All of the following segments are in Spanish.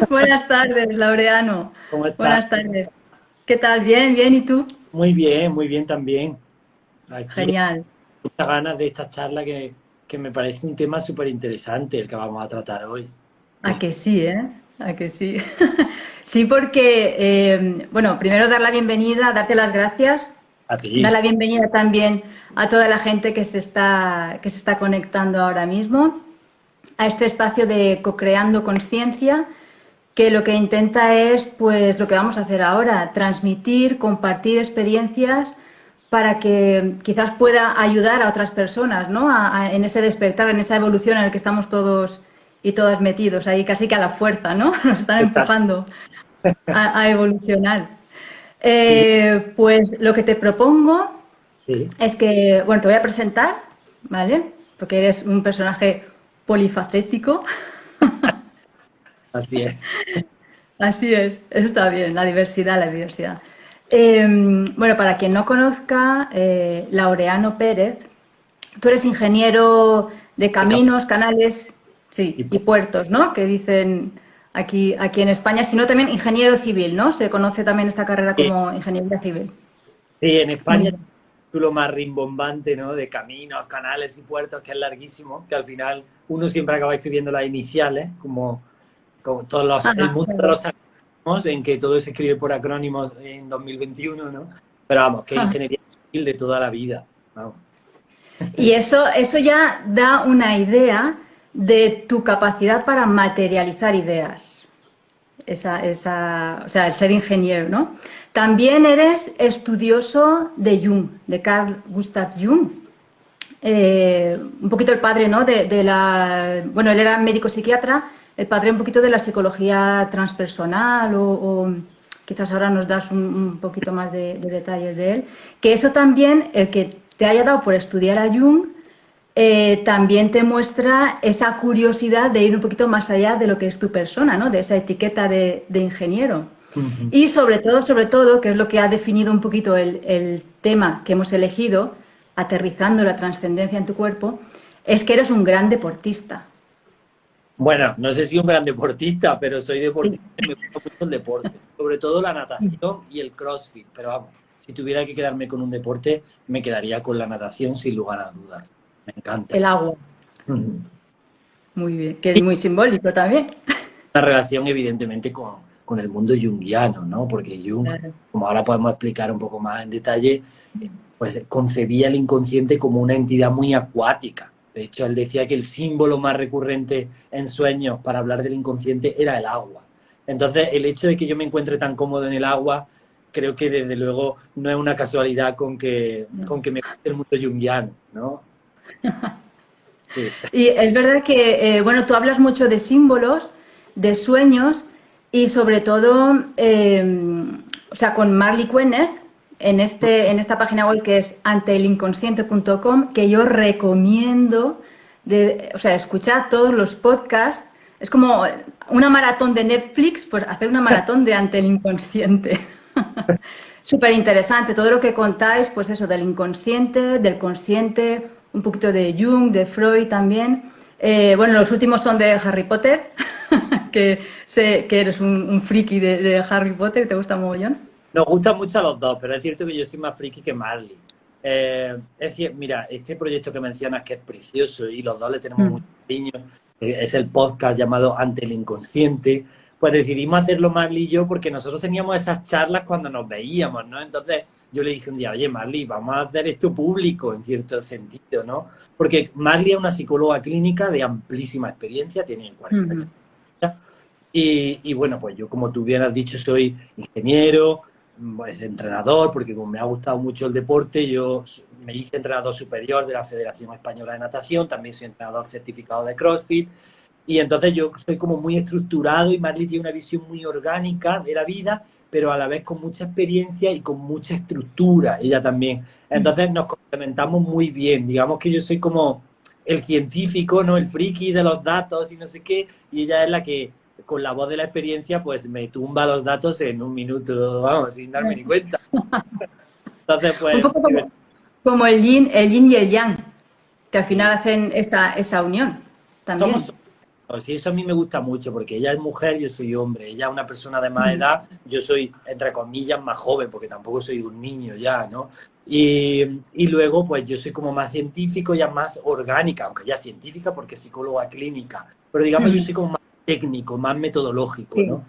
Buenas tardes, Laureano. ¿Cómo estás? Buenas tardes. ¿Qué tal? Bien, bien. ¿Y tú? Muy bien también. Aquí Genial. muchas ganas de esta charla que me parece un tema súper interesante el que vamos a tratar hoy. A De- que sí, ¿eh? A que sí. Sí, porque, bueno, primero dar la bienvenida, darte las gracias, a dar ti. la bienvenida también a toda la gente que se está conectando ahora mismo a este espacio de Co-Creando Conciencia, que lo que intenta es, pues, lo que vamos a hacer ahora, transmitir, compartir experiencias para que quizás pueda ayudar a otras personas, ¿no? En ese despertar, en esa evolución en la que estamos todos y todas metidos, ahí casi que a la fuerza, ¿no? Nos están Exacto. empujando a evolucionar. Sí, sí, Pues lo que te propongo sí, es que, bueno, te voy a presentar, ¿vale? Porque eres un personaje polifacético. así es. Así es, eso está bien, la diversidad, la diversidad. Bueno, para quien no conozca, Laureano Pérez, tú eres ingeniero de De cap- caminos, canales, y sí, y pu- puertos, ¿no? Que dicen aquí en España, sino también ingeniero civil, ¿no? Se conoce también esta carrera Sí, como ingeniería civil. sí, en Muy España bien. tú lo más rimbombante, ¿no? De caminos, canales y puertos, que es larguísimo, que al final uno siempre acaba escribiendo las iniciales, como el Ajá, mundo de claro. los acrónimos, en que todo se escribe por acrónimos en 2021, ¿no? Pero vamos, que es ingeniería civil de toda la vida. Vamos. Y eso ya da una idea de tu capacidad para materializar ideas. O sea, el ser ingeniero, ¿no? También eres estudioso de Jung, de Carl Gustav Jung. Un poquito el padre, ¿no? Bueno, él era médico psiquiatra, el padre un poquito de la psicología transpersonal o quizás ahora nos das un poquito más de detalles de él. Que eso también, el que te haya dado por estudiar a Jung, también te muestra esa curiosidad de ir un poquito más allá de lo que es tu persona, ¿no? De esa etiqueta de ingeniero. Ujú. Y sobre todo, que es lo que ha definido un poquito el tema que hemos elegido, aterrizando la trascendencia en tu cuerpo, es que eres un gran deportista. Bueno, no sé si un gran deportista, pero soy Sí. deportista y me gusta mucho el deporte, sobre todo la natación y el CrossFit. Pero vamos, si tuviera que quedarme con un deporte, me quedaría con la natación sin lugar a dudas. Me encanta. El agua. Ujú. Muy bien. Que es muy simbólico también. Una relación, evidentemente, con el mundo junguiano, ¿no? Porque Jung, Claro. como ahora podemos explicar un poco más en detalle, pues concebía el inconsciente como una entidad muy acuática. De hecho, él decía que el símbolo más recurrente en sueños para hablar del inconsciente era el agua. Entonces, el hecho de que yo me encuentre tan cómodo en el agua, creo que desde luego no es una casualidad con que me guste el mundo junguiano, ¿no? Sí. Y es verdad que, bueno, tú hablas mucho de símbolos, de sueños y sobre todo, o sea, con Marley Quenneth, en esta página web que es anteelinconsciente.com, que yo recomiendo, o sea, escuchar todos los podcasts. Es como una maratón de Netflix, pues hacer una maratón de Ante el Inconsciente. Súper interesante todo lo que contáis, pues eso, del inconsciente, del consciente, un poquito de Jung, de Freud también. Bueno, los últimos son de Harry Potter, que sé que eres un friki de Harry Potter, ¿te gusta mogollón? Nos gustan mucho a los dos, pero es cierto que yo soy más friki que Marley. Mira, este proyecto que mencionas que es precioso y los dos le tenemos Mm. mucho cariño, es el podcast llamado Ante el Inconsciente, pues decidimos hacerlo Marley y yo porque nosotros teníamos esas charlas cuando nos veíamos, ¿no? Entonces yo le dije un día, oye Marley, vamos a hacer esto público en cierto sentido, ¿no? Porque Marley es una psicóloga clínica de amplísima experiencia, tiene 40 años. Ujú. Y bueno, pues yo, como tú bien has dicho, soy ingeniero, pues entrenador, porque como me ha gustado mucho el deporte, yo me hice entrenador superior de la Federación Española de Natación, también soy entrenador certificado de CrossFit, y entonces yo soy como muy estructurado y Marley tiene una visión muy orgánica de la vida, pero a la vez con mucha experiencia y con mucha estructura, ella también. Entonces nos complementamos muy bien, digamos que yo soy como el científico, ¿no? El friki de los datos y no sé qué, y ella es la que con la voz de la experiencia pues me tumba los datos en un minuto, vamos, sin darme ni cuenta. Entonces Un pues poco como el yin y el yang, que al final sí, hacen esa unión somos también. Pues sí, eso a mí me gusta mucho, porque ella es mujer, yo soy hombre. Ella es una persona de más edad, yo soy, entre comillas, más joven, porque tampoco soy un niño ya, ¿no? Y luego, pues yo soy como más científico, ya más orgánica, aunque ya científica porque es psicóloga clínica. Pero digamos, yo soy como más técnico, más metodológico, Sí. ¿no?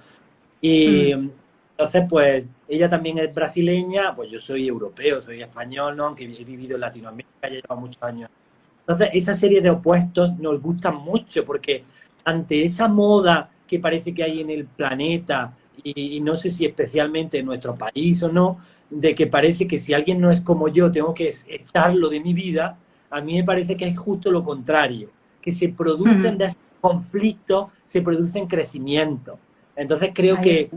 Y entonces, pues ella también es brasileña, pues yo soy europeo, soy español, ¿no? Aunque he vivido en Latinoamérica, ya llevo muchos años. Entonces, esa serie de opuestos nos gustan mucho porque ante esa moda que parece que hay en el planeta, y no sé si especialmente en nuestro país o no, de que parece que si alguien no es como yo, tengo que echarlo de mi vida, a mí me parece que es justo lo contrario, que se producen de esos conflictos, se producen crecimientos. Entonces creo Ahí que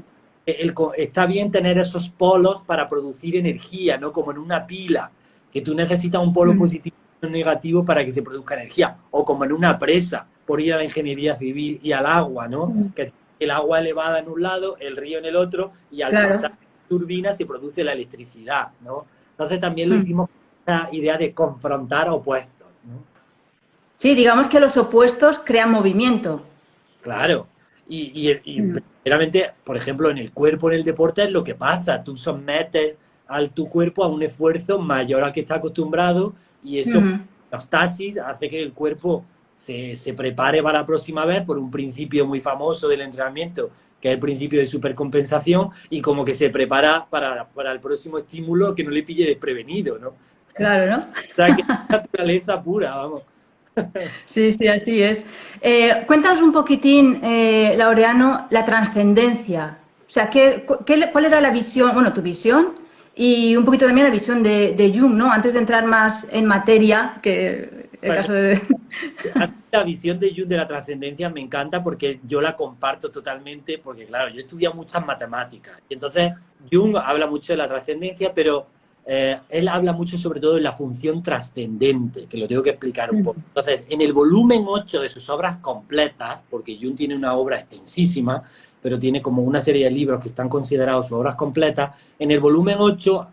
está. está bien tener esos polos para producir energía, ¿no? Como en una pila, que tú necesitas un polo positivo y un negativo para que se produzca energía, o como en una presa, por ir a la ingeniería civil y al agua, ¿no? Que el agua elevada en un lado, el río en el otro, y al pasar Claro. turbina se produce la electricidad, ¿no? Entonces también lo hicimos con esa idea de confrontar opuestos, ¿no? Sí, digamos que los opuestos crean movimiento. Claro. Y verdaderamente, por ejemplo, en el cuerpo, en el deporte, es lo que pasa. Tú sometes a tu cuerpo a un esfuerzo mayor al que está acostumbrado y eso, homeostasis, hace que el cuerpo se prepare para la próxima vez por un principio muy famoso del entrenamiento, que es el principio de supercompensación, y como que se prepara para el próximo estímulo que no le pille desprevenido, ¿no? O Claro, ¿no? sea, que es naturaleza pura, vamos. Sí, sí, así es. Cuéntanos un poquitín, Laureano, la trascendencia. O sea, ¿cuál era la visión, bueno, tu visión y un poquito también la visión de Jung, ¿no? Antes de entrar más en materia, que el Bueno, caso de... a mí la visión de Jung de la trascendencia me encanta porque yo la comparto totalmente, porque claro, yo he estudiado muchas matemáticas y entonces Jung habla mucho de la trascendencia, pero él habla mucho sobre todo de la función trascendente, que lo tengo que explicar un poco. Entonces, en el volumen 8 de sus obras completas, porque Jung tiene una obra extensísima, pero tiene como una serie de libros que están considerados sus obras completas, en el volumen 8,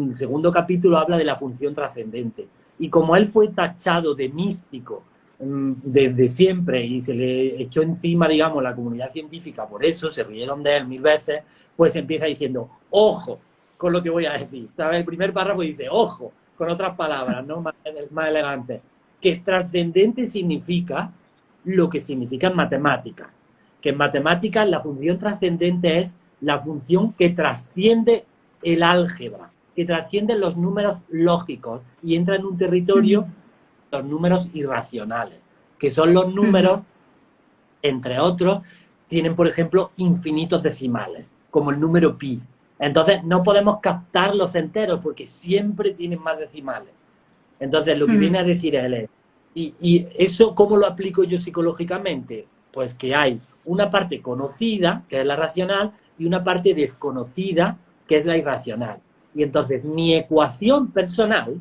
el segundo capítulo habla de la función trascendente. Y como él fue tachado de místico desde siempre y se le echó encima, digamos, la comunidad científica por eso, se rieron de él 1000 veces, pues empieza diciendo, ojo con lo que voy a decir, ¿sabes? El primer párrafo dice, ojo, con otras palabras, ¿no? Más elegantes, que trascendente significa lo que significa en matemáticas, que en matemáticas la función trascendente es la función que trasciende el álgebra, que trascienden los números lógicos y entra en un territorio, los números irracionales, que son los números, entre otros, tienen, por ejemplo, infinitos decimales, como el número pi. Entonces, no podemos captarlos enteros porque siempre tienen más decimales. Entonces, lo que viene a decir él es, y eso, ¿cómo lo aplico yo psicológicamente? Pues que hay una parte conocida, que es la racional, y una parte desconocida, que es la irracional. Y entonces mi ecuación personal,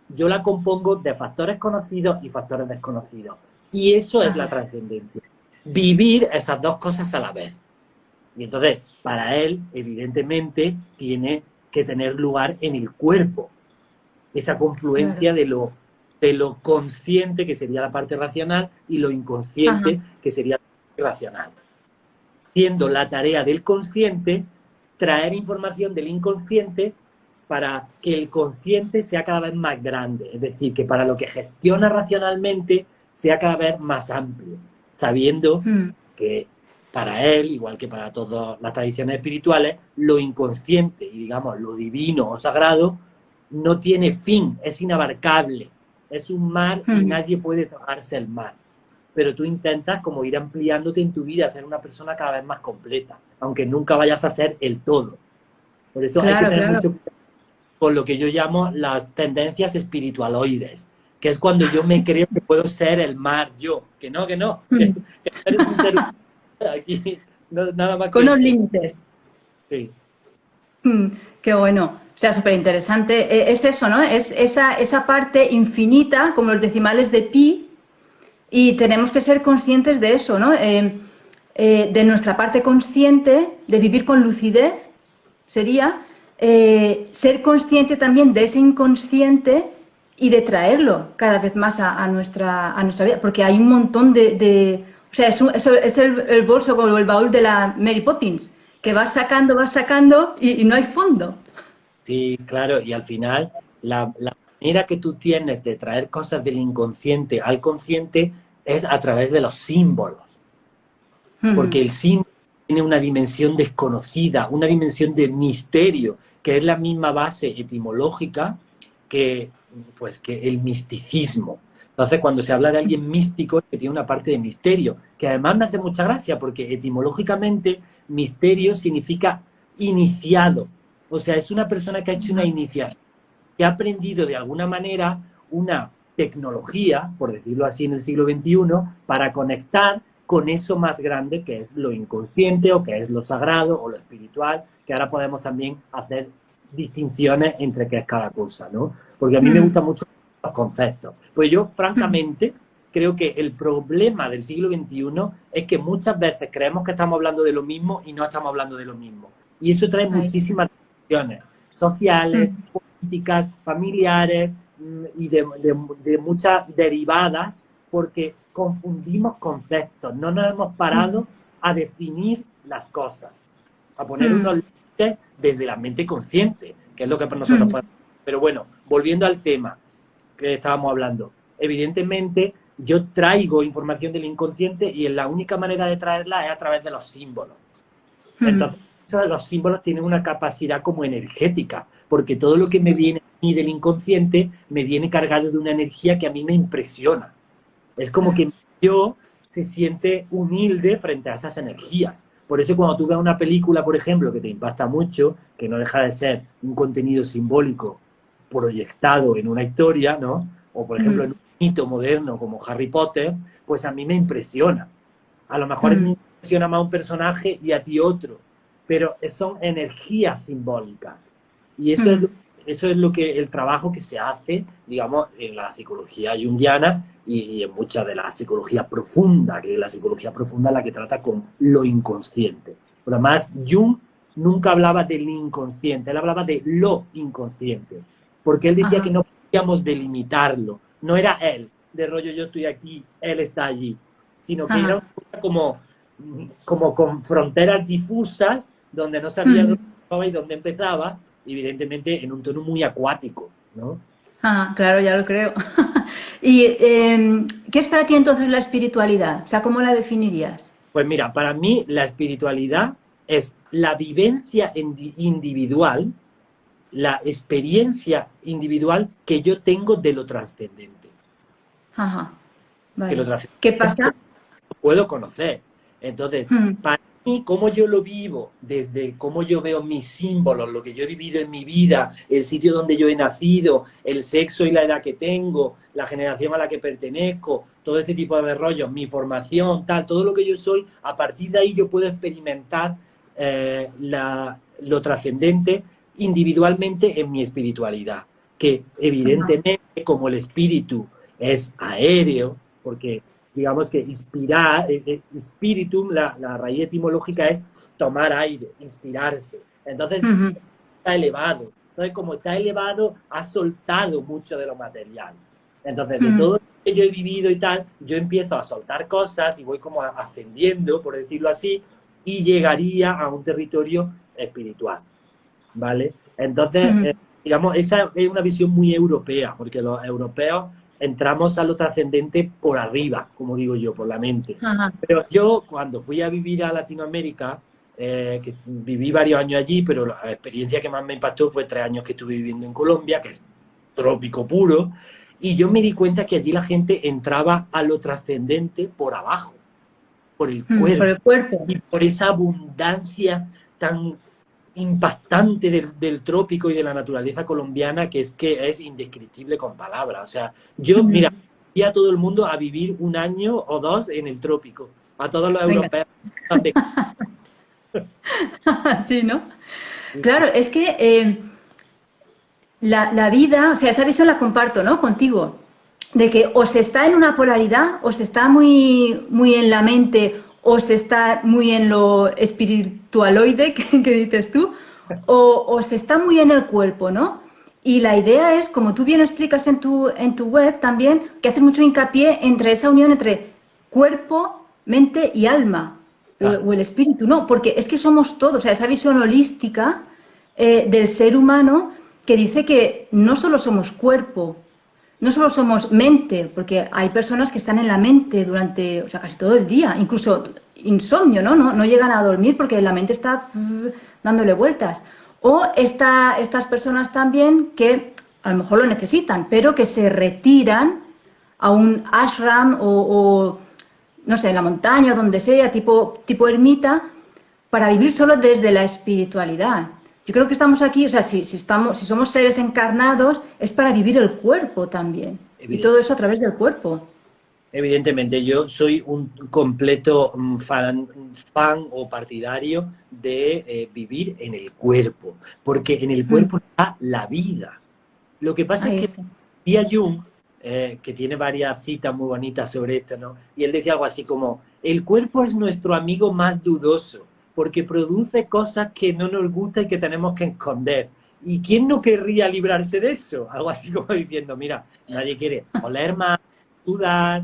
yo la compongo de factores conocidos y factores desconocidos. Y eso es la trascendencia. Vivir esas dos cosas a la vez. Y entonces, para él, evidentemente, tiene que tener lugar en el cuerpo. Esa confluencia Claro. de lo consciente, que sería la parte racional, y lo Ajá. inconsciente, que sería la parte racional. Siendo la tarea del consciente traer información del inconsciente para que el consciente sea cada vez más grande, es decir, que para lo que gestiona racionalmente sea cada vez más amplio, sabiendo que para él, igual que para todas las tradiciones espirituales, lo inconsciente y digamos lo divino o sagrado no tiene fin, es inabarcable, es un mar y nadie puede tocarse el mar. Pero tú intentas como ir ampliándote en tu vida, ser una persona cada vez más completa, aunque nunca vayas a ser el todo. Por eso hay que Claro, tener claro. mucho cuidado con lo que yo llamo las tendencias espiritualoides, que es cuando yo me creo que puedo ser el mar yo, que no, que eres un ser humano aquí, no, nada más Con que los eso. límites. Sí. Qué bueno. O sea, súper interesante. Es eso, ¿no? Es esa parte infinita, como los decimales de pi, y tenemos que ser conscientes de eso, ¿no? De nuestra parte consciente, de vivir con lucidez, sería ser consciente también de ese inconsciente y de traerlo cada vez más a nuestra vida, porque hay un montón o O sea, es el bolso como el baúl de la Mary Poppins, que vas sacando y no hay fondo. Sí, claro, y al final la manera que tú tienes de traer cosas del inconsciente al consciente es a través de los símbolos, porque el símbolo tiene una dimensión desconocida, una dimensión de misterio, que es la misma base etimológica que, pues, que el misticismo. Entonces, cuando se habla de alguien místico, que tiene una parte de misterio, que además me hace mucha gracia, porque etimológicamente misterio significa iniciado. O sea, es una persona que ha hecho una iniciación, que ha aprendido de alguna manera una tecnología, por decirlo así, en el siglo XXI, para conectar con eso más grande que es lo inconsciente o que es lo sagrado o lo espiritual, que ahora podemos también hacer distinciones entre qué es cada cosa, ¿no? Porque a mí me gustan mucho los conceptos. Pues yo, francamente, creo que el problema del siglo XXI es que muchas veces creemos que estamos hablando de lo mismo y no estamos hablando de lo mismo. Y eso trae muchísimas tensiones sociales, políticas, familiares y de muchas derivadas, porque confundimos conceptos, no nos hemos parado a definir las cosas, a poner unos límites desde la mente consciente, que es lo que nosotros podemos. Pero bueno, volviendo al tema que estábamos hablando, evidentemente yo traigo información del inconsciente y la única manera de traerla es a través de los símbolos. Entonces, los símbolos tienen una capacidad como energética, porque todo lo que me viene a mí del inconsciente me viene cargado de una energía que a mí me impresiona. Es como que yo se siente humilde frente a esas energías. Por eso cuando tú ves una película, por ejemplo, que te impacta mucho, que no deja de ser un contenido simbólico proyectado en una historia, ¿no? O, por ejemplo, en un mito moderno como Harry Potter, pues a mí me impresiona. A lo mejor me impresiona más un personaje y a ti otro, pero son energías simbólicas. Y eso es lo que el trabajo que se hace, digamos, en la psicología junguiana y en mucha de la psicología profunda, que la psicología profunda es la que trata con lo inconsciente. Pero además, Jung nunca hablaba del inconsciente, él hablaba de lo inconsciente, porque él decía que no podíamos delimitarlo, no era él, de rollo yo estoy aquí, él está allí, sino que era una cosa como con fronteras difusas, donde no sabía dónde estaba y dónde empezaba, evidentemente en un tono muy acuático, ¿no? Claro, ya lo creo. ¿Y qué es para ti entonces la espiritualidad? O sea, ¿cómo la definirías? Pues mira, para mí la espiritualidad es la vivencia individual, la experiencia individual que yo tengo de lo trascendente. Vale. Que lo trascendente ¿Qué pasa? Lo puedo conocer. Entonces, para mí, cómo yo lo vivo, desde cómo yo veo mis símbolos, lo que yo he vivido en mi vida, el sitio donde yo he nacido, el sexo y la edad que tengo, la generación a la que pertenezco, todo este tipo de rollos, mi formación, tal, todo lo que yo soy, a partir de ahí yo puedo experimentar lo trascendente individualmente en mi espiritualidad, que evidentemente como el espíritu es aéreo, porque digamos que inspirar, spiritum, la raíz etimológica es tomar aire, inspirarse. Entonces, está elevado. Entonces, como está elevado, ha soltado mucho de lo material. Entonces, de todo lo que yo he vivido y tal, yo empiezo a soltar cosas y voy como ascendiendo, por decirlo así, y llegaría a un territorio espiritual, ¿vale? Entonces, digamos, esa es una visión muy europea, porque los europeos entramos a lo trascendente por arriba, como digo yo, por la mente. Pero yo, cuando fui a vivir a Latinoamérica, que viví varios años allí, pero la experiencia que más me impactó fue 3 años que estuve viviendo en Colombia, que es trópico puro, y yo me di cuenta que allí la gente entraba a lo trascendente por abajo, por el cuerpo, por el cuerpo. y por esa abundancia tan impactante del trópico y de la naturaleza colombiana que es indescriptible con palabras. O sea, yo, mira, voy a todo el mundo a vivir 1 año o 2 en el trópico, a todos los europeos. Sí, ¿no? Claro, es que la vida, o sea, esa visión la comparto, ¿no? Contigo, de que o se está en una polaridad, o se está muy, muy en la mente, o se está muy en lo espiritualoide, que dices tú, o se está muy en el cuerpo, ¿no? Y la idea es, como tú bien explicas en tu web también, que haces mucho hincapié entre esa unión entre cuerpo mente y alma, Claro, o el espíritu, no, porque es que somos todos, o sea, esa visión holística del ser humano que dice que no solo somos cuerpo, no solo somos mente, porque hay personas que están en la mente durante, o sea, casi todo el día, incluso insomnio, ¿no? No llegan a dormir porque la mente está dándole vueltas. O estas personas también que a lo mejor lo necesitan, pero que se retiran a un ashram o no sé, en la montaña o donde sea, tipo ermita, para vivir solo desde la espiritualidad. Yo creo que estamos aquí, o sea, si somos seres encarnados, es para vivir el cuerpo también. Y todo eso a través del cuerpo. evidentemente, yo soy un completo fan o partidario de vivir en el cuerpo, porque en el Mm, cuerpo está la vida. Lo que pasa es ahí que está. decía Jung, que tiene varias citas muy bonitas sobre esto, ¿no? Y él decía algo así como, el cuerpo es nuestro amigo más dudoso, porque produce cosas que no nos gustan y que tenemos que esconder. ¿Y quién no querría librarse de eso? Algo así como diciendo, mira, nadie quiere oler más, sudar,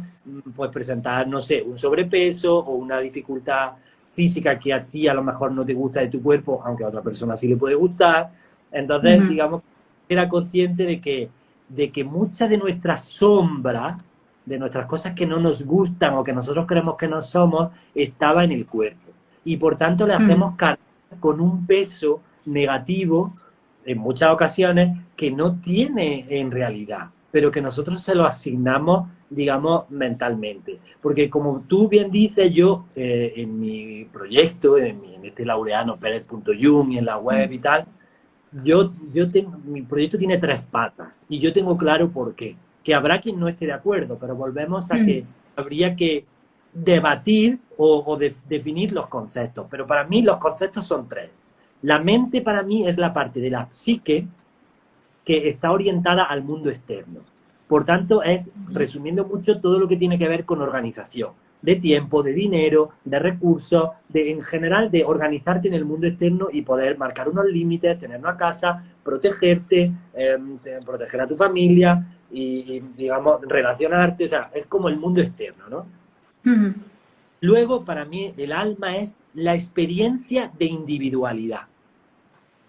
pues presentar, no sé, un sobrepeso o una dificultad física que a ti a lo mejor no te gusta de tu cuerpo, aunque a otra persona sí le puede gustar. Entonces, Ujú, digamos, era consciente de que mucha de nuestra sombra, de nuestras cosas que no nos gustan o que nosotros creemos que no somos, estaba en el cuerpo. Y por tanto le ujú, hacemos cargar con un peso negativo en muchas ocasiones que no tiene en realidad, pero que nosotros se lo asignamos, digamos, mentalmente. Porque como tú bien dices, yo en mi proyecto, en este laureanoperez.yum y en la web y tal, mi proyecto tiene tres patas y yo tengo claro por qué. Que habrá quien no esté de acuerdo, pero volvemos a ujú, que habría que debatir definir los conceptos. Pero para mí los conceptos son tres. La mente para mí es la parte de la psique que está orientada al mundo externo. Por tanto, es, resumiendo mucho, todo lo que tiene que ver con organización, de tiempo, de dinero, de recursos, en general de organizarte en el mundo externo y poder marcar unos límites, tener una casa, protegerte, proteger a tu familia digamos, relacionarte, o sea, es como el mundo externo, ¿no? ujú, Luego, para mí, el alma es la experiencia de individualidad.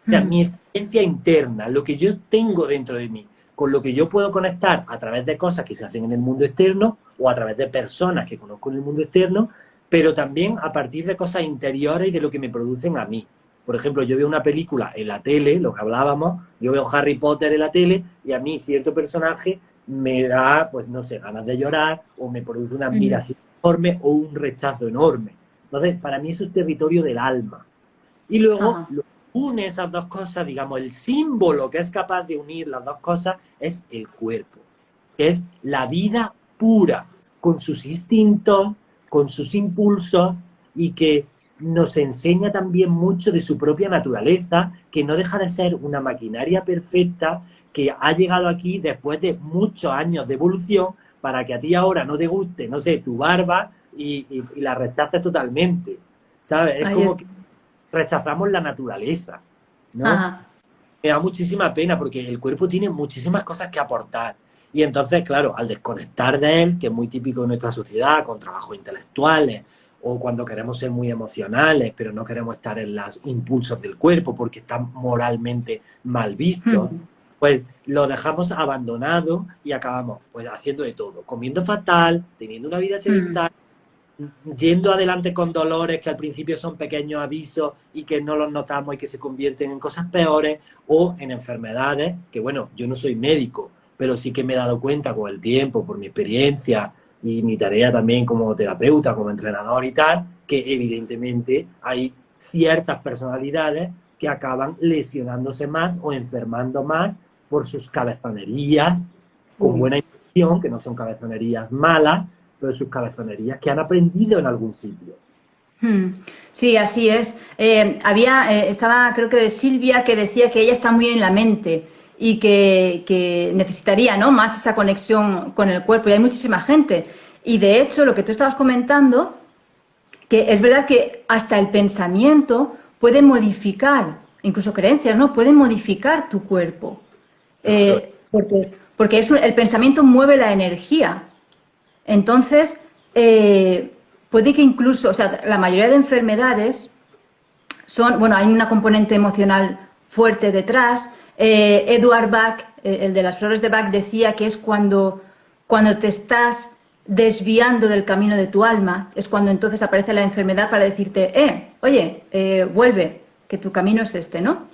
O sea, ujú, mi experiencia interna, lo que yo tengo dentro de mí, con lo que yo puedo conectar a través de cosas que se hacen en el mundo externo o a través de personas que conozco en el mundo externo, pero también a partir de cosas interiores y de lo que me producen a mí. Por ejemplo, yo veo una película en la tele, lo que hablábamos, yo veo Harry Potter en la tele y a mí cierto personaje me da, pues no sé, ganas de llorar o me produce una ujú. admiración enorme o un rechazo enorme. Entonces, para mí eso es territorio del alma. Y luego Ajá. lo une esas dos cosas, digamos, el símbolo que es capaz de unir las dos cosas es el cuerpo, que es la vida pura, con sus instintos, con sus impulsos y que nos enseña también mucho de su propia naturaleza, que no deja de ser una maquinaria perfecta que ha llegado aquí después de muchos años de evolución para que a ti ahora no te guste, no sé, tu barba y la rechaces totalmente, ¿sabes? Es Ahí como está. que rechazamos la naturaleza, ¿no? Ajá. Me da muchísima pena porque el cuerpo tiene muchísimas cosas que aportar. Y entonces, claro, al desconectar de él, que es muy típico de nuestra sociedad, con trabajos intelectuales, o cuando queremos ser muy emocionales, pero no queremos estar en los impulsos del cuerpo porque están moralmente mal vistos, Ujú, pues lo dejamos abandonado y acabamos pues haciendo de todo, comiendo fatal, teniendo una vida ujú. sedentaria, yendo adelante con dolores que al principio son pequeños avisos y que no los notamos y que se convierten en cosas peores, o en enfermedades que, bueno, yo no soy médico, pero sí que me he dado cuenta con el tiempo, por mi experiencia y mi tarea también como terapeuta, como entrenador y tal, que evidentemente hay ciertas personalidades que acaban lesionándose más o enfermando más por sus cabezonerías con Sí. buena intención, que no son cabezonerías malas, pero sus cabezonerías que han aprendido en algún sitio. Mm, sí, así es. Estaba, creo que Silvia, que decía que ella está muy en la mente y que necesitaría, ¿no?, más esa conexión con el cuerpo. Y hay muchísima gente. Y de hecho, lo que tú estabas comentando, que es verdad que hasta el pensamiento puede modificar, incluso creencias, ¿no? Puede modificar tu cuerpo. Claro, Porque el pensamiento mueve la energía. Entonces, puede que incluso, o sea, la mayoría de enfermedades son, bueno, hay una componente emocional fuerte detrás. Edward Bach, el de las flores de Bach, decía que es cuando te estás desviando del camino de tu alma, es cuando entonces aparece la enfermedad para decirte, oye, vuelve, que tu camino es este, ¿no?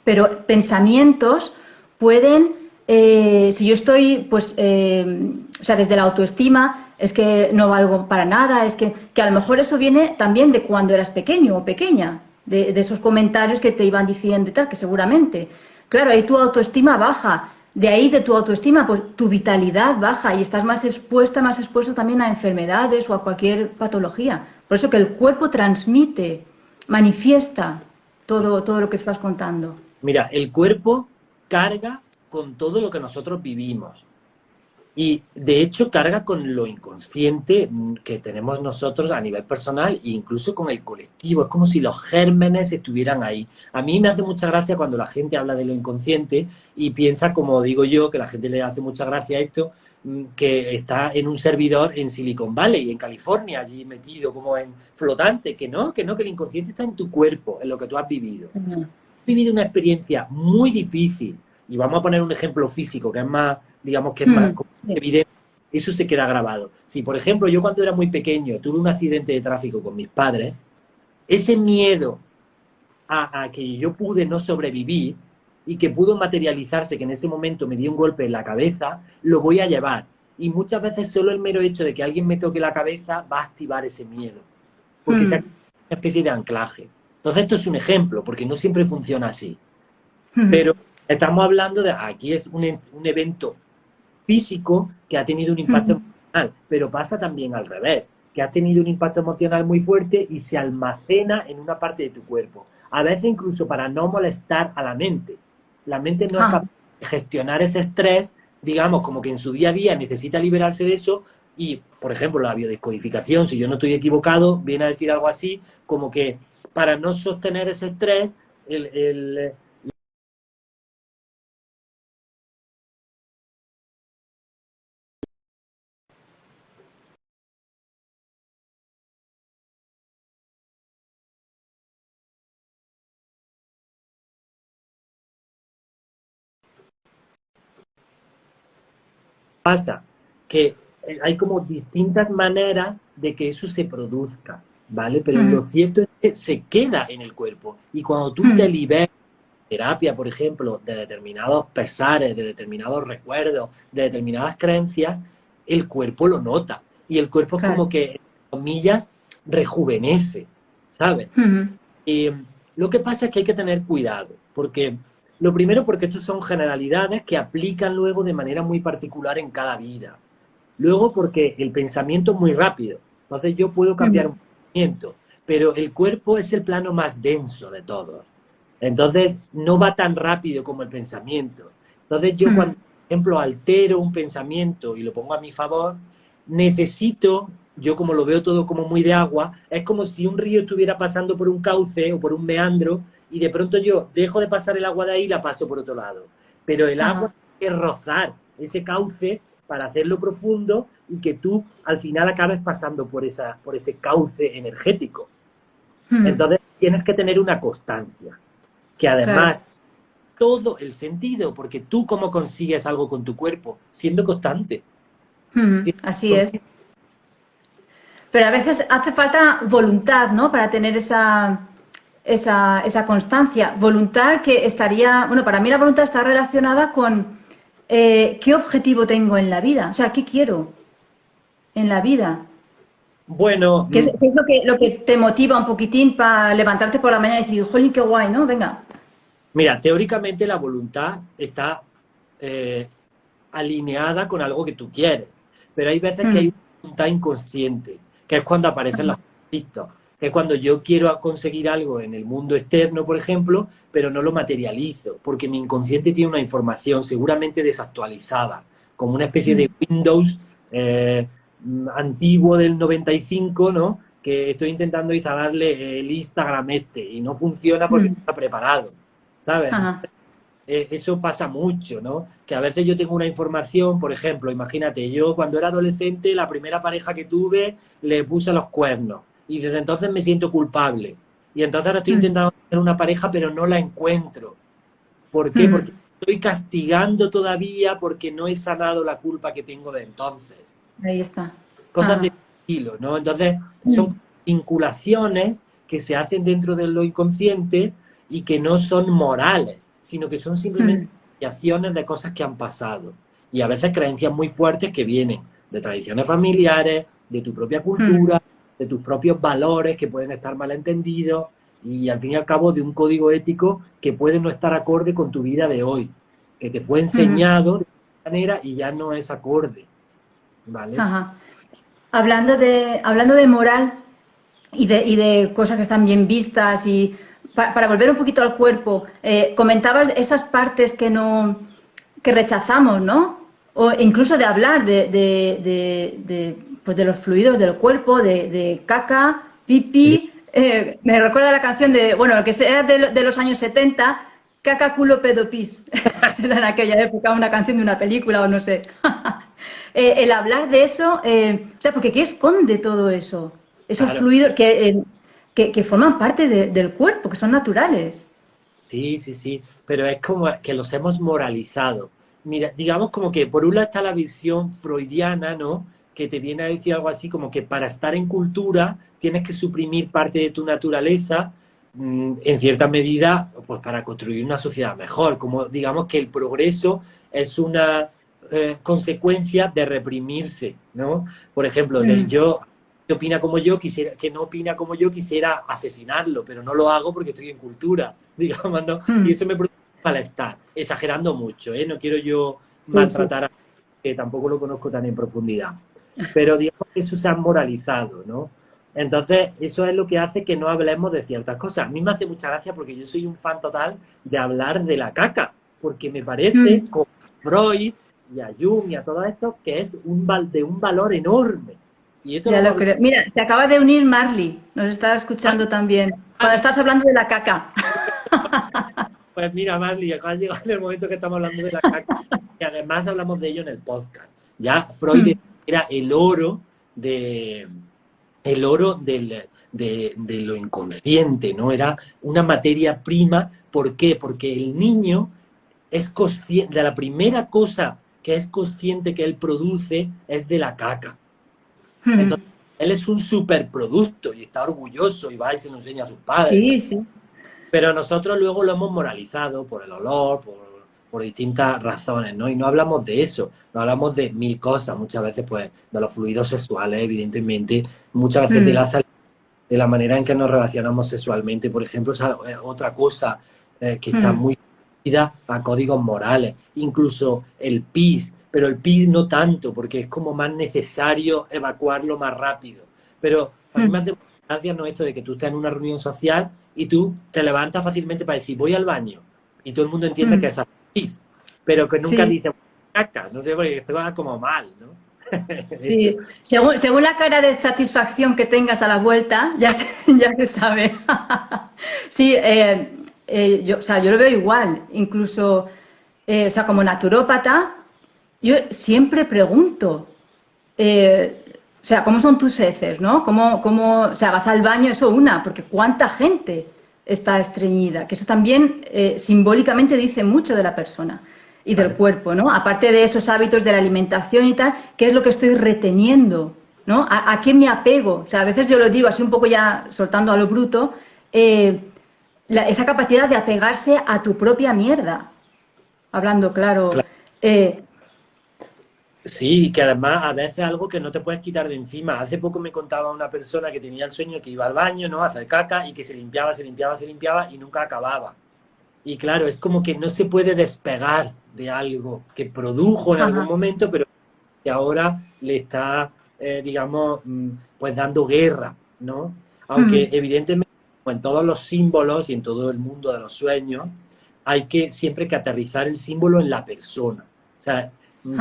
Pero pensamientos pueden, si yo estoy, pues, o sea, desde la autoestima, es que no valgo para nada, es que a lo mejor eso viene también de cuando eras pequeño o pequeña, de esos comentarios que te iban diciendo y tal, que seguramente, claro, ahí tu autoestima baja, de ahí de tu autoestima, pues tu vitalidad baja y estás más expuesta, más expuesto también a enfermedades o a cualquier patología. Por eso que el cuerpo transmite, manifiesta todo lo que estás contando. Mira, el cuerpo carga con todo lo que nosotros vivimos. Y de hecho carga con lo inconsciente que tenemos nosotros a nivel personal e incluso con el colectivo. Es como si los gérmenes estuvieran ahí. A mí me hace mucha gracia cuando la gente habla de lo inconsciente y piensa, como digo yo, que la gente le hace mucha gracia esto, que está en un servidor en Silicon Valley, en California, allí metido como en flotante. Que no, que el inconsciente está en tu cuerpo, en lo que tú has vivido. Has vivido una experiencia muy difícil. Y vamos a poner un ejemplo físico, que es más, digamos que es más Sí. evidente, eso se queda grabado. Si, por ejemplo, yo cuando era muy pequeño tuve un accidente de tráfico con mis padres, ese miedo a que yo pude no sobrevivir y que pudo materializarse, que en ese momento me dio un golpe en la cabeza, lo voy a llevar. Y muchas veces solo el mero hecho de que alguien me toque la cabeza va a activar ese miedo, porque es una especie de anclaje. Entonces esto es un ejemplo, porque no siempre funciona así. Pero estamos hablando de, aquí es un evento físico que ha tenido un impacto emocional, pero pasa también al revés, que ha tenido un impacto emocional muy fuerte y se almacena en una parte de tu cuerpo. A veces incluso para no molestar a la mente. La mente no es capaz de gestionar ese estrés, digamos, como que en su día a día necesita liberarse de eso y, por ejemplo, la biodescodificación, si yo no estoy equivocado, viene a decir algo así, como que para no sostener ese estrés, el pasa que hay como distintas maneras de que eso se produzca, ¿vale? Pero lo cierto es que se queda en el cuerpo y cuando tú te liberas de terapia, por ejemplo, de determinados pesares, de determinados recuerdos, de determinadas creencias, el cuerpo lo nota y el cuerpo es como que, en comillas, rejuvenece, ¿sabes? Y lo que pasa es que hay que tener cuidado, porque lo primero porque estos son generalidades que aplican luego de manera muy particular en cada vida. Luego porque el pensamiento es muy rápido, entonces yo puedo cambiar un pensamiento, pero el cuerpo es el plano más denso de todos. Entonces no va tan rápido como el pensamiento. Entonces yo cuando, por ejemplo, altero un pensamiento y lo pongo a mi favor, necesito, yo como lo veo todo como muy de agua, es como si un río estuviera pasando por un cauce o por un meandro y de pronto yo dejo de pasar el agua de ahí y la paso por otro lado. Pero el agua tiene que rozar ese cauce para hacerlo profundo y que tú al final acabes pasando por ese cauce energético. Entonces tienes que tener una constancia, que además todo el sentido, porque tú cómo consigues algo con tu cuerpo, siendo constante. Así es. Pero a veces hace falta voluntad, ¿no? Para tener esa constancia. Voluntad que estaría, bueno, para mí la voluntad está relacionada con qué objetivo tengo en la vida, o sea, qué quiero en la vida. Bueno, ¿Qué es lo que te motiva un poquitín para levantarte por la mañana y decir, jolín, qué guay, ¿no? Venga. mira, teóricamente la voluntad está alineada con algo que tú quieres, pero hay veces que hay una voluntad inconsciente, que es cuando aparecen los conflictos, que es cuando yo quiero conseguir algo en el mundo externo, por ejemplo, pero no lo materializo, porque mi inconsciente tiene una información seguramente desactualizada, como una especie de Windows antiguo del 95, ¿no? Que estoy intentando instalarle el Instagram y no funciona porque no está preparado, ¿sabes? eso pasa mucho, ¿no? Que a veces yo tengo una información, por ejemplo, imagínate, yo cuando era adolescente, la primera pareja que tuve, le puse los cuernos y desde entonces me siento culpable. Y entonces ahora estoy intentando tener una pareja, pero no la encuentro. ¿Por qué? Porque estoy castigando todavía porque no he sanado la culpa que tengo de entonces. Ahí está. Cosas de estilo, ¿no? Entonces, son vinculaciones que se hacen dentro de lo inconsciente y que no son morales, sino que son simplemente creaciones de cosas que han pasado. Y a veces creencias muy fuertes que vienen de tradiciones familiares, de tu propia cultura, de tus propios valores que pueden estar malentendidos y al fin y al cabo de un código ético que puede no estar acorde con tu vida de hoy, que te fue enseñado de una manera y ya no es acorde, ¿vale? Ajá. Hablando de moral y de cosas que están bien vistas y para volver un poquito al cuerpo, comentabas esas partes que rechazamos, ¿no? O incluso de hablar pues de los fluidos del cuerpo, de caca, pipí. Me recuerda la canción bueno, que era de los años 70, caca, culo, pedo, pis. Era en aquella época una canción de una película o no sé. El hablar de eso, o sea, porque ¿qué esconde todo eso? Esos fluidos que forman parte del cuerpo, que son naturales. Sí, sí, sí, pero es como que los hemos moralizado. Mira, digamos como que por un lado está la visión freudiana, ¿no? Que te viene a decir algo así como que para estar en cultura tienes que suprimir parte de tu naturaleza, en cierta medida, pues para construir una sociedad mejor. Como digamos que el progreso es una consecuencia de reprimirse, ¿no? Por ejemplo, yo que opina como yo, que no opina como yo, quisiera asesinarlo, pero no lo hago porque estoy en cultura, digamos, ¿no? Y eso me produce malestar, exagerando mucho, ¿eh? No quiero yo maltratar a que tampoco lo conozco tan en profundidad. Pero digamos que eso se ha moralizado, ¿no? Entonces, eso es lo que hace que no hablemos de ciertas cosas. A mí me hace mucha gracia porque yo soy un fan total de hablar de la caca, porque me parece, con Freud y a Jung y a todo esto, que es de un valor enorme. Y esto ya lo creo. Mira, se acaba de unir Marley, nos está escuchando también. Cuando estás hablando de la caca. Pues mira, Marley, acaba de llegar el momento que estamos hablando de la caca. Y además hablamos de ello en el podcast. Ya Freud era el oro de lo inconsciente, ¿no? Era una materia prima. ¿Por qué? Porque el niño es consciente, de la primera cosa que es consciente que él produce es de la caca. Entonces, él es un superproducto y está orgulloso y va y se lo enseña a sus padres. Sí, sí. Pero nosotros luego lo hemos moralizado por el olor, por distintas razones, ¿no? Y no hablamos de eso, no hablamos de mil cosas, muchas veces, pues, de los fluidos sexuales, evidentemente, muchas veces de la manera en que nos relacionamos sexualmente, por ejemplo, es otra cosa que está muy unida a códigos morales, incluso el pis, pero el pis no tanto, porque es como más necesario evacuarlo más rápido. Pero a mí me hace gracia, ¿no?, esto de que tú estás en una reunión social y tú te levantas fácilmente para decir, voy al baño, y todo el mundo entiende que es pis, pero que nunca dice caca, no sé, porque esto va como mal, ¿no? Sí, según la cara de satisfacción que tengas a la vuelta, ya se sabe. Sí, o sea, yo lo veo igual, incluso, o sea, como naturópata, yo siempre pregunto, o sea, ¿cómo son tus heces, no? O sea, vas al baño, eso porque ¿cuánta gente está estreñida? Que eso también simbólicamente dice mucho de la persona y del cuerpo, ¿no? Aparte de esos hábitos de la alimentación y tal, ¿qué es lo que estoy reteniendo, ¿no? ¿A qué me apego? O sea, a veces yo lo digo así un poco ya soltando a lo bruto, esa capacidad de apegarse a tu propia mierda, hablando claro. Sí, que además a veces es algo que no te puedes quitar de encima. Hace poco me contaba una persona que tenía el sueño que iba al baño, ¿no?, a hacer caca y que se limpiaba y nunca acababa. Y claro, es como que no se puede despegar de algo que produjo en algún momento, pero que ahora le está, digamos, pues dando guerra, ¿no? Aunque evidentemente, como en todos los símbolos y en todo el mundo de los sueños, hay que siempre que aterrizar el símbolo en la persona. O sea,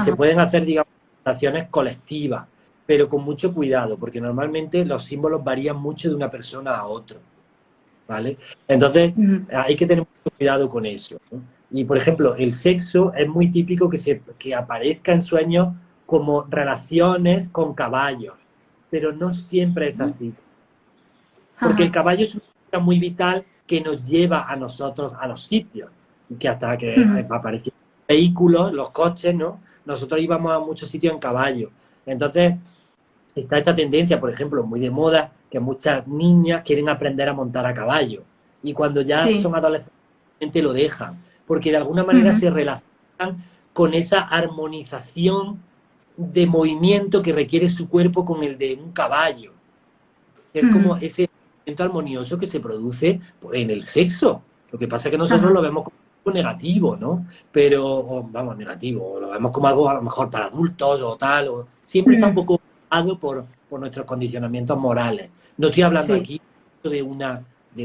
se pueden hacer, digamos, acciones colectivas, pero con mucho cuidado, porque normalmente los símbolos varían mucho de una persona a otra, ¿vale? Entonces, hay que tener mucho cuidado con eso, ¿no? Y, por ejemplo, el sexo es muy típico que aparezca en sueños como relaciones con caballos, pero no siempre es así. Porque el Ajá. caballo es una figura muy vital que nos lleva a nosotros a los sitios, que hasta que Ujú. aparecieron vehículos, los coches, ¿no? Nosotros íbamos a muchos sitios en caballo. Entonces, está esta tendencia, por ejemplo, muy de moda, que muchas niñas quieren aprender a montar a caballo. Y cuando ya son Sí. adolescentes lo dejan, porque de alguna manera Ujú. se relacionan con esa armonización de movimiento que requiere su cuerpo con el de un caballo. Es Ujú. como ese movimiento armonioso que se produce pues, en el sexo. Lo que pasa es que nosotros Ajá. lo vemos como algo negativo, ¿no? Pero, vamos, negativo, o lo vemos como algo a lo mejor para adultos o tal, o siempre está un Ujú. poco dado por nuestros condicionamientos morales. No estoy hablando Sí. aquí de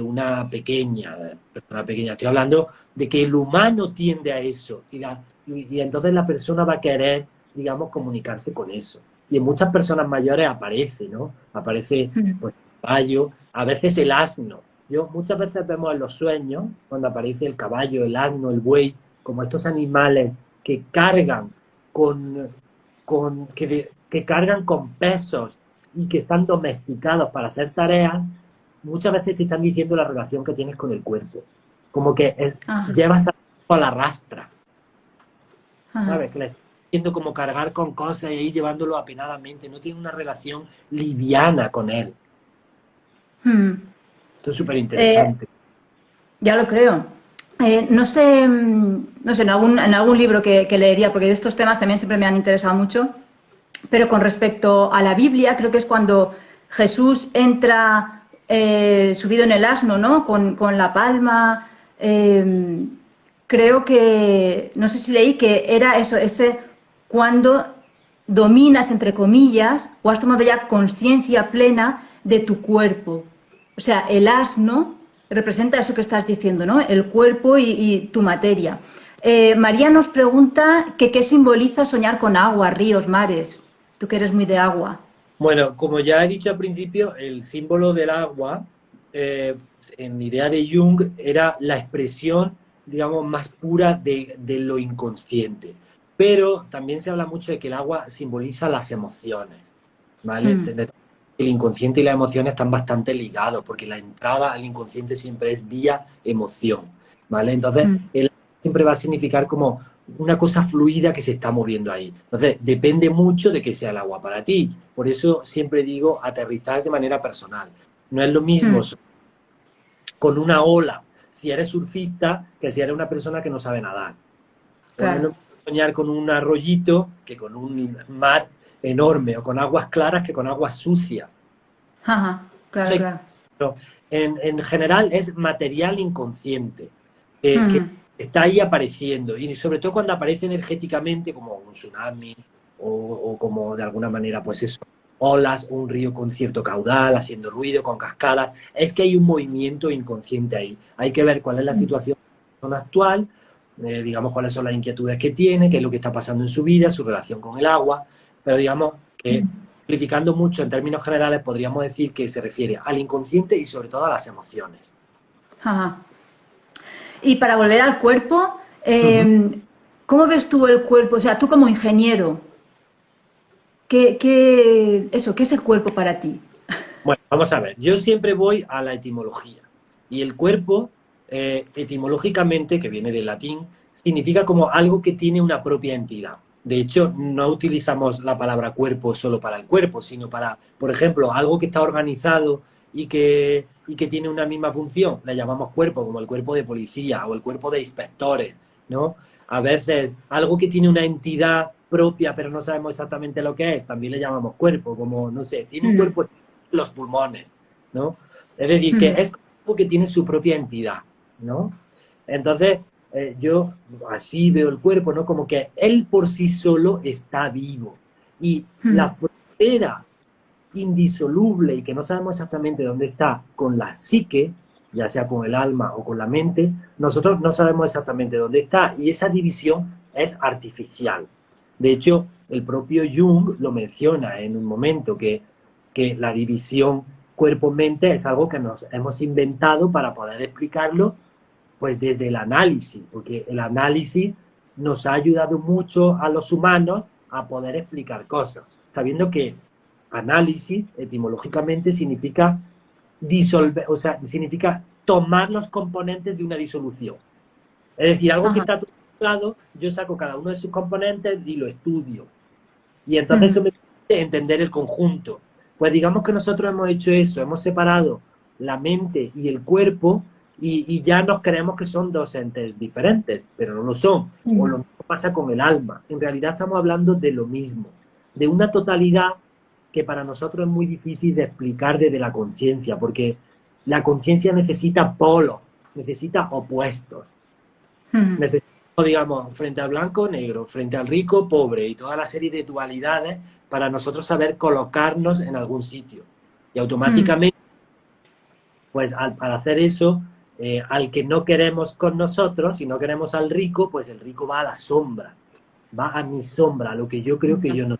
una pequeña, persona pequeña, estoy hablando de que el humano tiende a eso y entonces la persona va a querer, digamos, comunicarse con eso. Y en muchas personas mayores aparece, ¿no? Aparece, Ujú. pues, el caballo, a veces el asno. Muchas veces vemos en los sueños, cuando aparece el caballo, el asno, el buey, como estos animales que cargan que cargan con pesos y que están domesticados para hacer tareas, muchas veces te están diciendo la relación que tienes con el cuerpo. Como que Ajá. llevas a la rastra, Ajá. ¿sabes? Que le estás haciendo como cargar con cosas y ahí llevándolo apenadamente. No tiene una relación liviana con él. Ujú. Esto es súper Eh, interesante. ya lo creo. No sé, no sé, en algún libro que leería, porque de estos temas también siempre me han interesado mucho, pero con respecto a la Biblia, creo que es cuando Jesús entra subido en el asno, ¿no? Con la palma. Creo que, no sé si leí que era eso, ese cuando dominas, entre comillas, o has tomado ya conciencia plena de tu cuerpo. O sea, el asno representa eso que estás diciendo, ¿no? El cuerpo y tu materia. María nos pregunta que qué simboliza soñar con agua, ríos, mares. Tú que eres muy de agua. Bueno, como ya he dicho al principio, el símbolo del agua, eh, en idea de Jung, era la expresión, digamos, más pura de lo inconsciente. Pero también se habla mucho de que el agua simboliza las emociones, ¿vale? Mm, El inconsciente y las emociones están bastante ligados, porque la entrada al inconsciente siempre es vía emoción, ¿vale? Entonces, mm. el agua siempre va a significar como una cosa fluida que se está moviendo ahí. Entonces, depende mucho de que sea el agua para ti. Por eso siempre digo aterrizar de manera personal. No es lo mismo Mm, con una ola si eres surfista que si eres una persona que no sabe nadar. O no es lo claro. mismo soñar con un arroyito que con un mar enorme o con aguas claras que con aguas sucias. Ajá, claro, Entonces, claro. pero en general es material inconsciente, que Mm, está ahí apareciendo, y sobre todo cuando aparece energéticamente, como un tsunami, o como de alguna manera, pues eso, olas, un río con cierto caudal, haciendo ruido, con cascadas, es que hay un movimiento inconsciente ahí. Hay que ver cuál es la mm, situación actual, digamos cuáles son las inquietudes que tiene, qué es lo que está pasando en su vida, su relación con el agua, pero digamos que mm. simplificando mucho en términos generales, podríamos decir que se refiere al inconsciente y sobre todo a las emociones. Ajá. Y para volver al cuerpo, Ujú. ¿cómo ves tú el cuerpo? O sea, tú como ingeniero, ¿qué es el cuerpo para ti? Bueno, vamos a ver, yo siempre voy a la etimología y el cuerpo, etimológicamente, que viene del latín, significa como algo que tiene una propia entidad. De hecho, no utilizamos la palabra cuerpo solo para el cuerpo, sino para, por ejemplo, algo que está organizado y que tiene una misma función. Le llamamos cuerpo, como el cuerpo de policía o el cuerpo de inspectores, ¿no? A veces algo que tiene una entidad propia, pero no sabemos exactamente lo que es, también le llamamos cuerpo, como, no sé, tiene un Mm, cuerpo en los pulmones, ¿no? Es decir, que mm, es algo que tiene su propia entidad, ¿no? Entonces, yo así veo el cuerpo, ¿no? Como que él por sí solo está vivo. Y mm, la frontera indisoluble y que no sabemos exactamente dónde está con la psique, ya sea con el alma o con la mente, nosotros no sabemos exactamente dónde está y esa división es artificial. De hecho, el propio Jung lo menciona en un momento que la división cuerpo-mente es algo que nos hemos inventado para poder explicarlo Pues desde el análisis, porque el análisis nos ha ayudado mucho a los humanos a poder explicar cosas, sabiendo que análisis etimológicamente significa disolver, o sea, significa tomar los componentes de una disolución. Es decir, algo que Ajá. está todo mezclado, yo saco cada uno de sus componentes y lo estudio. Y entonces eso Ujú. me permite entender el conjunto. Pues digamos que nosotros hemos hecho eso, hemos separado la mente y el cuerpo y ya nos creemos que son dos entes diferentes, pero no lo son. O lo Ujú. mismo pasa con el alma. En realidad estamos hablando de lo mismo, de una totalidad que para nosotros es muy difícil de explicar desde la conciencia, porque la conciencia necesita polos, necesita opuestos. Ujú. Necesitamos, digamos, frente al blanco, negro, frente al rico, pobre, y toda la serie de dualidades para nosotros saber colocarnos en algún sitio. Y Ujú. automáticamente, pues al hacer eso, al que no queremos con nosotros, si no queremos al rico, pues el rico va a la sombra, va a mi sombra, a lo que yo creo que yo no.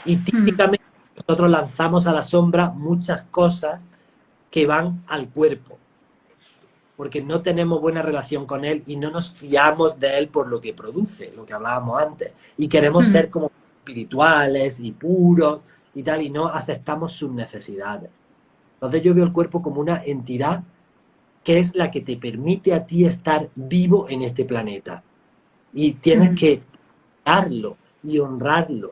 Y Ujú. típicamente nosotros lanzamos a la sombra muchas cosas que van al cuerpo, porque no tenemos buena relación con él y no nos fiamos de él por lo que produce, lo que hablábamos antes, y queremos Ujú. ser como espirituales y puros y tal, y no aceptamos sus necesidades. Entonces yo veo el cuerpo como una entidad que es la que te permite a ti estar vivo en este planeta. Y tienes Ujú. que darlo y honrarlo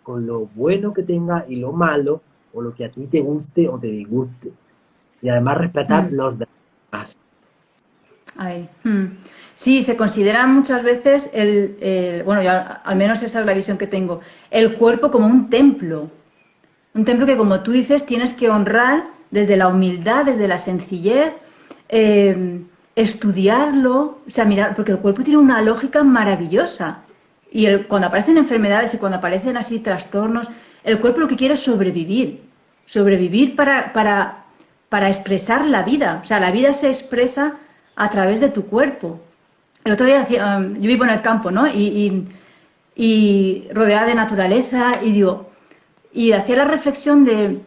con lo bueno que tenga y lo malo, o lo que a ti te guste o te disguste. Y además respetar Ujú. los demás. Ahí. Sí, se considera muchas veces bueno, ya, al menos esa es la visión que tengo, el cuerpo como un templo. Un templo que, como tú dices, tienes que honrar desde la humildad, desde la sencillez, estudiarlo, o sea, mirar, porque el cuerpo tiene una lógica maravillosa. Y cuando aparecen enfermedades y cuando aparecen así trastornos, el cuerpo lo que quiere es sobrevivir. Sobrevivir para expresar la vida. O sea, la vida se expresa a través de tu cuerpo. El otro día, yo vivo en el campo, ¿no? Y rodeada de naturaleza, y digo, y hacía la reflexión de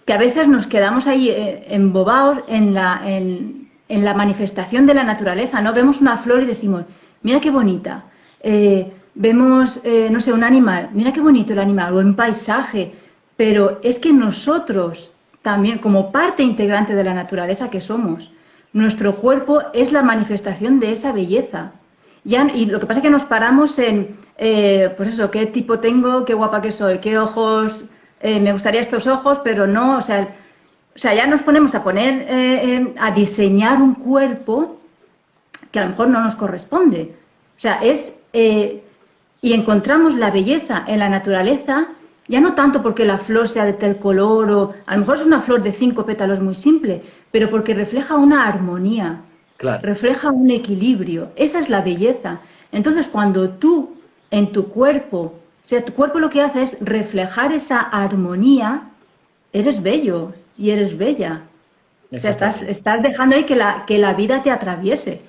que a veces nos quedamos ahí embobados en la manifestación de la naturaleza, ¿no? Vemos una flor y decimos, mira qué bonita. Vemos, no sé, un animal, mira qué bonito el animal, o un paisaje, pero es que nosotros también, como parte integrante de la naturaleza que somos, nuestro cuerpo es la manifestación de esa belleza. Ya, y lo que pasa es que nos paramos en, pues eso, qué tipo tengo, qué guapa que soy, qué ojos, me gustaría estos ojos, pero no, o sea ya nos ponemos a poner, a diseñar un cuerpo que a lo mejor no nos corresponde. O sea, y encontramos la belleza en la naturaleza, ya no tanto porque la flor sea de tal color, o a lo mejor es una flor de 5 pétalos muy simple, pero porque refleja una armonía, Claro, refleja un equilibrio. Esa es la belleza. Entonces, cuando tú en tu cuerpo, o sea, tu cuerpo lo que hace es reflejar esa armonía, eres bello y eres bella. O sea, exactamente. estás dejando ahí que la vida te atraviese.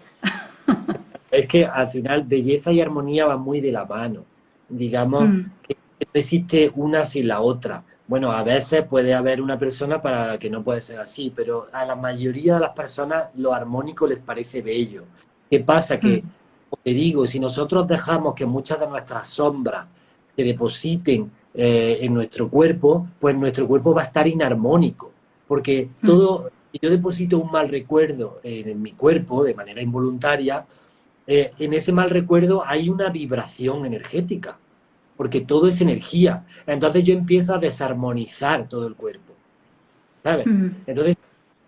Es que al final belleza y armonía van muy de la mano. Digamos Mm, que no existe una sin la otra. Bueno, a veces puede haber una persona para la que no puede ser así, pero a la mayoría de las personas lo armónico les parece bello. ¿Qué pasa? Que, mm, como te digo, si nosotros dejamos que muchas de nuestras sombras se depositen en nuestro cuerpo, pues nuestro cuerpo va a estar inarmónico. Porque mm, todo, si yo deposito un mal recuerdo en mi cuerpo de manera involuntaria, en ese mal recuerdo hay una vibración energética, porque todo es energía. Entonces yo empiezo a desarmonizar todo el cuerpo, ¿sabes? mm. Entonces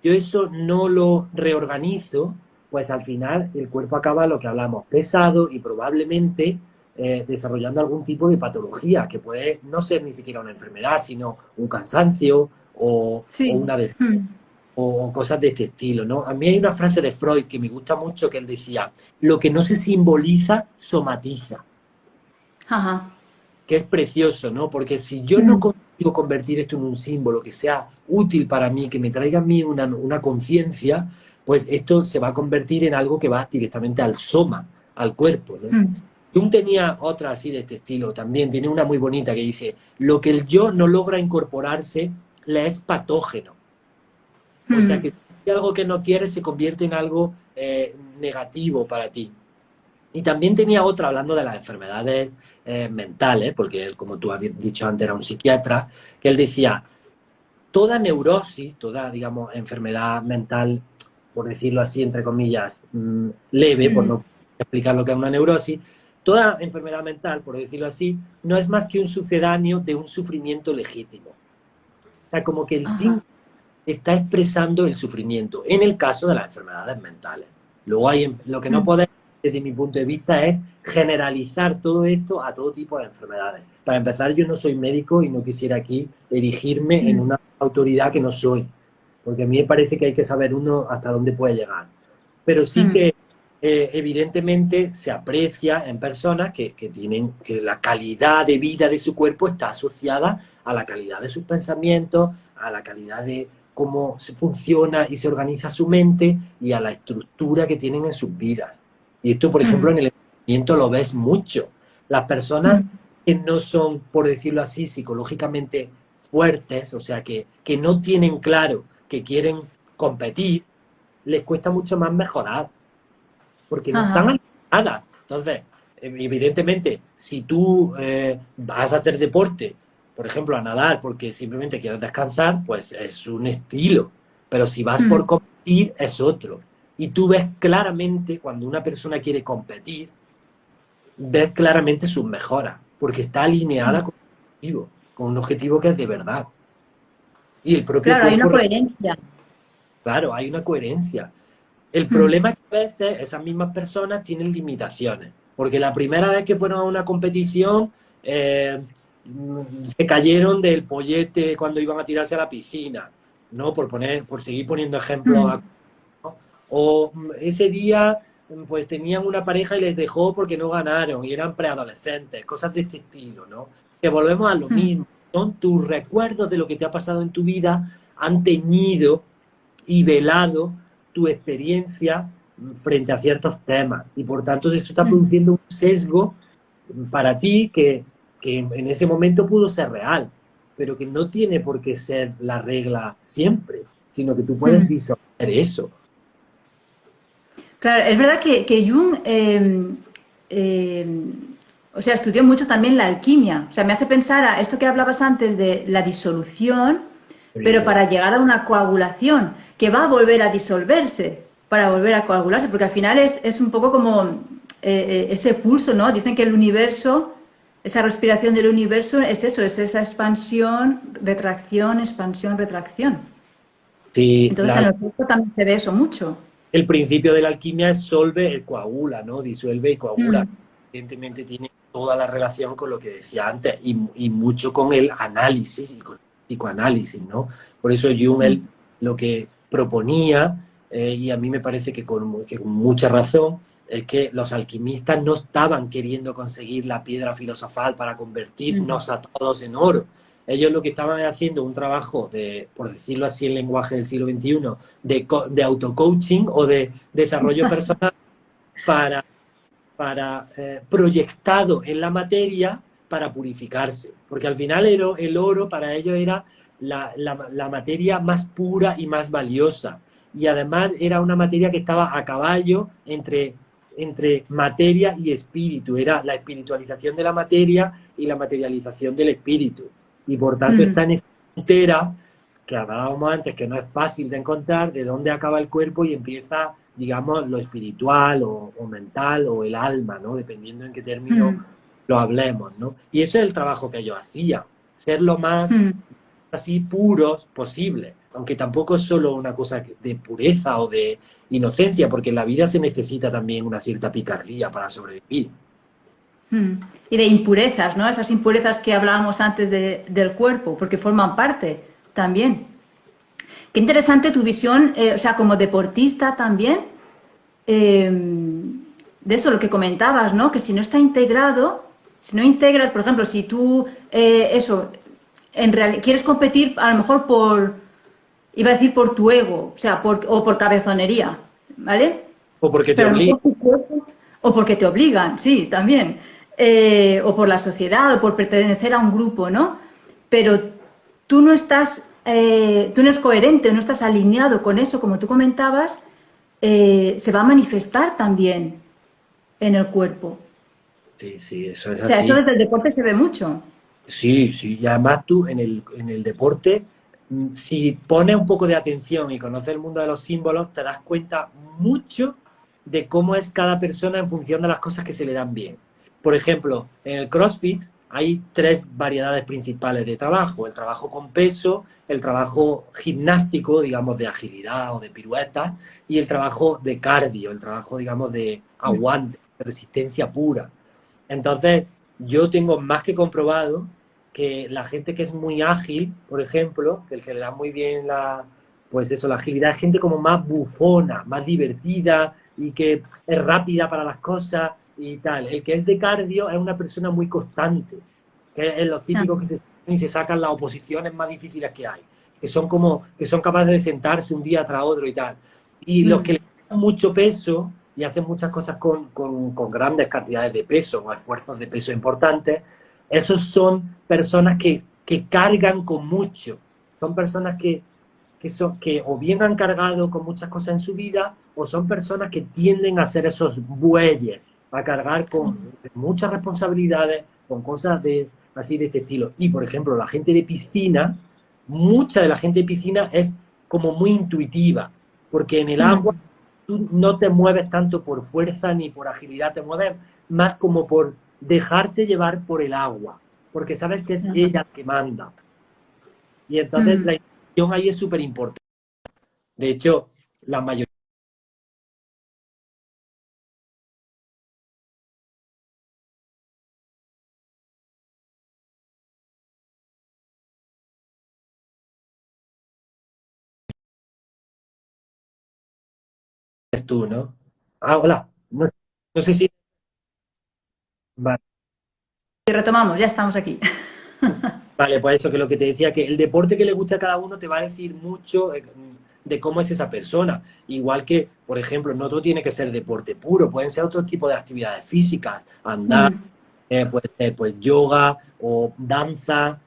yo eso no lo reorganizo, pues al final el cuerpo acaba lo que hablamos, pesado y probablemente desarrollando algún tipo de patología, que puede no ser ni siquiera una enfermedad, sino un cansancio o Sí. una Mm. o cosas de este estilo, ¿no? A mí hay una frase de Freud que me gusta mucho que él decía, lo que no se simboliza, somatiza, Ajá. que es precioso, ¿no? Porque si yo no Mm, consigo convertir esto en un símbolo que sea útil para mí, que me traiga a mí una conciencia, pues esto se va a convertir en algo que va directamente al soma, al cuerpo, ¿no? mm, Jung tenía otra así de este estilo, también tiene una muy bonita que dice, lo que el yo no logra incorporarse le es patógeno. O sea mm. que y algo que no quieres se convierte en algo negativo para ti. Y también tenía otra, hablando de las enfermedades mentales, porque él, como tú habías dicho antes, era un psiquiatra, que él decía, toda neurosis, toda, digamos, enfermedad mental, por decirlo así, entre comillas, leve, por no explicar lo que es una neurosis, toda enfermedad mental, por decirlo así, no es más que un sucedáneo de un sufrimiento legítimo. O sea, como que el síntoma está expresando el sufrimiento, en el caso de las enfermedades mentales. Luego hay, lo que no podemos, desde mi punto de vista, es generalizar todo esto a todo tipo de enfermedades. Para empezar, yo no soy médico y no quisiera aquí erigirme en una autoridad que no soy, porque a mí me parece que hay que saber uno hasta dónde puede llegar. Pero sí que evidentemente se aprecia en personas que tienen, que la calidad de vida de su cuerpo está asociada a la calidad de sus pensamientos, a la calidad de cómo se funciona y se organiza su mente y a la estructura que tienen en sus vidas. Y esto, por ejemplo, en el entrenamiento lo ves mucho. Las personas que no son, por decirlo así, psicológicamente fuertes, o sea, que no tienen claro que quieren competir, les cuesta mucho más mejorar, porque no están alineadas. Entonces, evidentemente, si tú vas a hacer deporte, por ejemplo, a nadar porque simplemente quieres descansar, pues es un estilo. Pero si vas por competir, es otro. Y tú ves claramente, cuando una persona quiere competir, ves claramente sus mejoras, porque está alineada con un objetivo que es de verdad. Y el propio Claro, hay una cuerpo, coherencia. claro, hay una coherencia. El problema es que a veces esas mismas personas tienen limitaciones, porque la primera vez que fueron a una competición se cayeron del pollete cuando iban a tirarse a la piscina, ¿no? Por seguir poniendo ejemplos, ¿no? O ese día pues tenían una pareja y les dejó porque no ganaron y eran preadolescentes, cosas de este estilo, ¿no? Que volvemos a lo mismo, son tus recuerdos de lo que te ha pasado en tu vida han teñido y velado tu experiencia frente a ciertos temas y por tanto eso está produciendo un sesgo para ti que en ese momento pudo ser real, pero que no tiene por qué ser la regla siempre, sino que tú puedes disolver eso. Claro, es verdad que Jung o sea, estudió mucho también la alquimia. O sea, me hace pensar a esto que hablabas antes de la disolución, pero para llegar a una coagulación, que va a volver a disolverse, para volver a coagularse, porque al final es un poco como ese pulso, ¿no? Dicen que el universo, esa respiración del universo es eso, es esa expansión, retracción, expansión, retracción. Sí, Entonces en el cuerpo también se ve eso mucho. el principio de la alquimia es solve e coagula, ¿no? Disuelve y coagula. Evidentemente tiene toda la relación con lo que decía antes y mucho con el análisis y con el psicoanálisis, ¿no? Por eso Jung él, lo que proponía, y a mí me parece que con mucha razón, es que los alquimistas no estaban queriendo conseguir la piedra filosofal para convertirnos a todos en oro. Ellos lo que estaban haciendo un trabajo de, por decirlo así en lenguaje del siglo XXI, de auto-coaching o de desarrollo personal para proyectado en la materia para purificarse. Porque al final el oro para ellos era la materia más pura y más valiosa. Y además era una materia que estaba a caballo entre materia y espíritu. Era la espiritualización de la materia y la materialización del espíritu. Y por tanto está en esa frontera que hablábamos antes, que no es fácil de encontrar, de dónde acaba el cuerpo y empieza, digamos, lo espiritual o mental o el alma, ¿no? Dependiendo en qué término lo hablemos, ¿no? Y eso es el trabajo que ellos hacían, ser lo más así puros posible, aunque tampoco es solo una cosa de pureza o de inocencia, porque en la vida se necesita también una cierta picardía para sobrevivir. Y de impurezas, ¿no? Esas impurezas que hablábamos antes del cuerpo, porque forman parte también. Qué interesante tu visión, o sea, como deportista también, de eso, lo que comentabas, ¿no? Que si no está integrado, si no integras, por ejemplo, si tú, quieres competir a lo mejor iba a decir por tu ego, o sea, o por cabezonería, ¿vale? O porque te obligan. O porque te obligan, sí, también. O por la sociedad, o por pertenecer a un grupo, ¿no? Pero tú no estás tú no eres coherente, no estás alineado con eso, como tú comentabas, se va a manifestar también en el cuerpo. Sí, sí, eso es O sea, eso así. desde el deporte se ve mucho. Sí, sí, y además tú en el deporte, si pones un poco de atención y conoces el mundo de los símbolos, te das cuenta mucho de cómo es cada persona en función de las cosas que se le dan bien. Por ejemplo, en el CrossFit hay tres variedades principales de trabajo: el trabajo con peso, el trabajo gimnástico, digamos, de agilidad o de piruetas, y el trabajo de cardio, el trabajo, digamos, de aguante, de resistencia pura. Entonces, yo tengo más que comprobado que la gente que es muy ágil, por ejemplo, que se le da muy bien pues eso, la agilidad, es gente como más bufona, más divertida y que es rápida para las cosas y tal. El que es de cardio es una persona muy constante, que es los Ah, típicos que se sacan las oposiciones más difíciles que hay, que son como, que son capaces de sentarse un día tras otro y tal. Y los que le dan mucho peso y hacen muchas cosas con grandes cantidades de peso o esfuerzos de peso importantes, esos son personas que cargan con mucho. Son personas que o bien han cargado con muchas cosas en su vida o son personas que tienden a ser esos bueyes, a cargar con muchas responsabilidades, con cosas así de este estilo. Y, por ejemplo, la gente de piscina, mucha de la gente de piscina es como muy intuitiva, porque en el agua tú no te mueves tanto por fuerza ni por agilidad, te mueves más como por dejarte llevar por el agua, porque sabes que es ella la que manda. Y entonces la intención ahí es súper importante. De hecho, la mayoría es tú, ¿no? Ah, hola. No, no sé si... Vale, y retomamos, ya estamos aquí. vale, pues eso, que lo que te decía, que el deporte que le gusta a cada uno te va a decir mucho de cómo es esa persona. Igual que, por ejemplo, no todo tiene que ser deporte puro, pueden ser otro tipo de actividades físicas, andar, puede ser pues yoga o danza,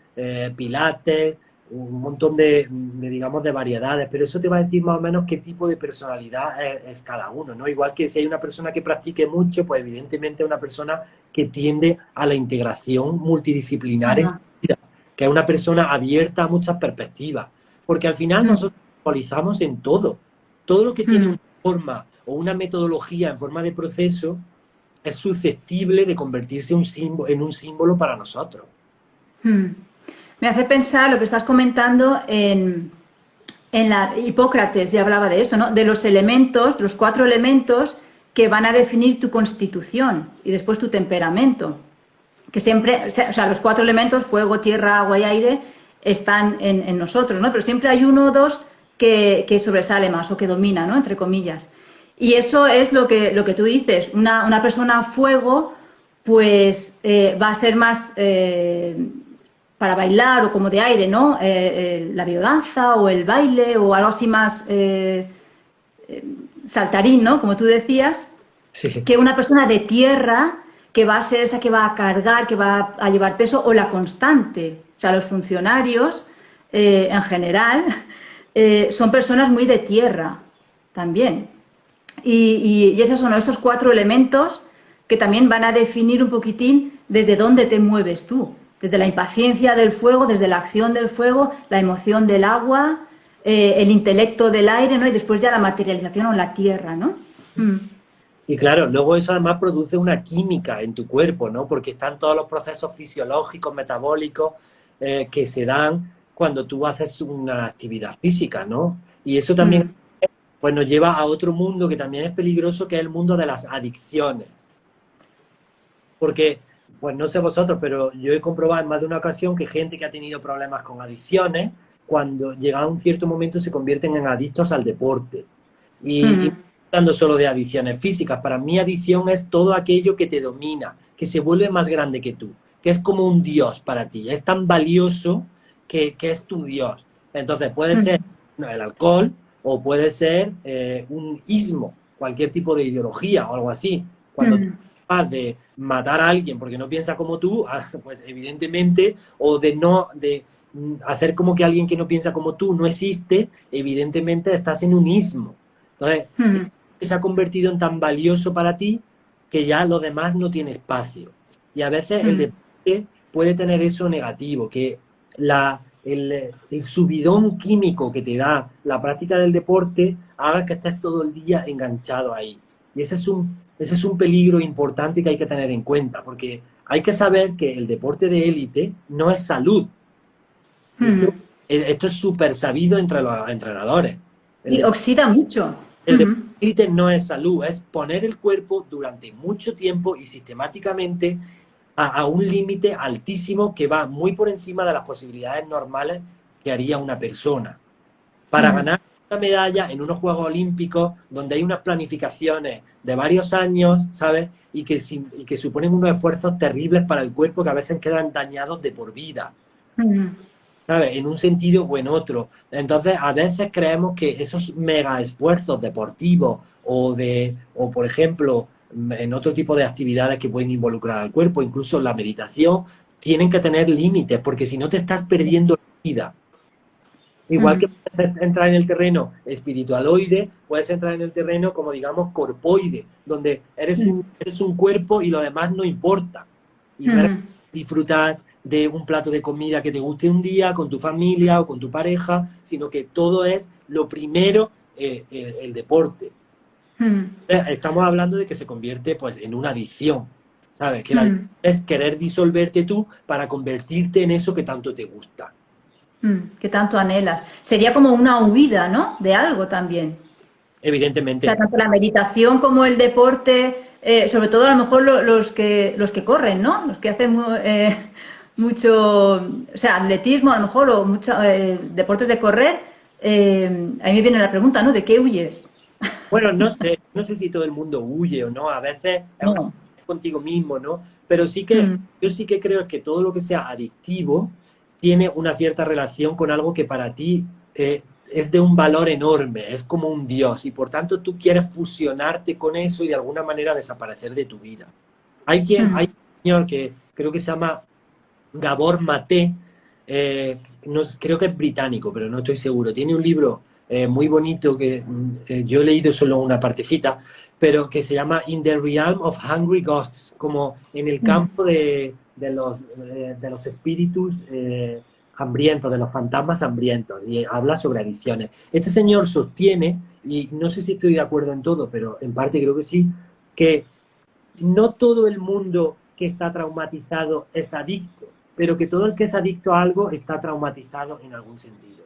pilates, un montón digamos, de variedades, pero eso te va a decir más o menos qué tipo de personalidad es cada uno, ¿no? Igual que si hay una persona que practique mucho, pues evidentemente es una persona que tiende a la integración multidisciplinar en su Ajá. vida, que es una persona abierta a muchas perspectivas, porque al final nosotros actualizamos en todo. Todo lo que tiene una forma o una metodología en forma de proceso es susceptible de convertirse en un símbolo para nosotros. Me hace pensar lo que estás comentando en la Hipócrates, ya hablaba de eso, ¿no? De los elementos, los 4 elementos que van a definir tu constitución y después tu temperamento. Que siempre, o sea, los 4 elementos, fuego, tierra, agua y aire, están en nosotros, ¿no? Pero siempre hay uno o dos que sobresale más o que domina, ¿no? Entre comillas. Y eso es lo que tú dices. Una persona a fuego, pues va a ser más para bailar o como de aire, ¿no? La biodanza o el baile o algo así más saltarín, ¿no? Como tú decías, Sí. que una persona de tierra que va a ser esa que va a cargar, que va a llevar peso, o la constante. O sea, los funcionarios en general son personas muy de tierra también. Y esos son esos 4 elementos que también van a definir un poquitín desde dónde te mueves tú. Desde la impaciencia del fuego, desde la acción del fuego, la emoción del agua, el intelecto del aire, ¿no? Y después ya la materialización o la tierra, ¿no? Y claro, luego eso además produce una química en tu cuerpo, ¿no? Porque están todos los procesos fisiológicos, metabólicos, que se dan cuando tú haces una actividad física, ¿no? Y eso también, Mm, pues, nos lleva a otro mundo que también es peligroso, que es el mundo de las adicciones. Porque, pues no sé vosotros, pero yo he comprobado en más de una ocasión que gente que ha tenido problemas con adicciones, cuando llega a un cierto momento se convierten en adictos al deporte. Y no mm, estoy hablando solo de adicciones físicas, para mí adicción es todo aquello que te domina, que se vuelve más grande que tú, que es como un dios para ti, es tan valioso que es tu dios. Entonces puede ser, mm, no, el alcohol o puede ser un ismo, cualquier tipo de ideología o algo así. Cuando tú mm, capaz de matar a alguien porque no piensa como tú, pues evidentemente, o de no, hacer como que alguien que no piensa como tú no existe, evidentemente estás en un ismo. Entonces, se ha convertido en tan valioso para ti que ya lo demás no tiene espacio. Y a veces el deporte puede tener eso negativo, que el subidón químico que te da la práctica del deporte haga que estés todo el día enganchado ahí. Y ese es un peligro importante que hay que tener en cuenta, porque hay que saber que el deporte de élite no es salud. Esto es súper sabido entre los entrenadores. Y oxida mucho. El deporte de élite no es salud, es poner el cuerpo durante mucho tiempo y sistemáticamente a un límite altísimo que va muy por encima de las posibilidades normales que haría una persona. Para ganar una medalla en unos Juegos Olímpicos donde hay unas planificaciones de varios años, ¿sabes? Y que suponen unos esfuerzos terribles para el cuerpo que a veces quedan dañados de por vida. ¿Sabes? En un sentido o en otro. Entonces, a veces creemos que esos mega esfuerzos deportivos o por ejemplo, en otro tipo de actividades que pueden involucrar al cuerpo, incluso la meditación, tienen que tener límites, porque si no te estás perdiendo la vida. Igual que puedes entrar en el terreno espiritualoide, puedes entrar en el terreno, como digamos, corpoide, donde eres un cuerpo y lo demás no importa. Y no eres disfrutar de un plato de comida que te guste un día con tu familia o con tu pareja, sino que todo es lo primero, el deporte. Estamos hablando de que se convierte pues en una adicción, ¿sabes? Que la adicción es querer disolverte tú para convertirte en eso que tanto te gusta. Que tanto anhelas. Sería como una huida, ¿no? De algo también. Evidentemente. O sea, tanto la meditación como el deporte, sobre todo a lo mejor los que corren, ¿no? Los que hacen mucho, o sea, atletismo a lo mejor o mucho, deportes de correr. A mí me viene la pregunta, ¿no? ¿De qué huyes? Bueno, no sé si todo el mundo huye o no, a veces es una contigo mismo, ¿no? Pero sí que yo sí que creo que todo lo que sea adictivo tiene una cierta relación con algo que para ti es de un valor enorme, es como un dios, y por tanto tú quieres fusionarte con eso y de alguna manera desaparecer de tu vida. Hay un señor que creo que se llama Gabor Maté, creo que es británico, pero no estoy seguro. Tiene un libro muy bonito que yo he leído solo una partecita, pero que se llama In the Realm of Hungry Ghosts, como en el campo de los espíritus hambrientos, de los fantasmas hambrientos, y habla sobre adicciones. Este señor sostiene, y no sé si estoy de acuerdo en todo, pero en parte creo que sí, que no todo el mundo que está traumatizado es adicto, pero que todo el que es adicto a algo está traumatizado en algún sentido.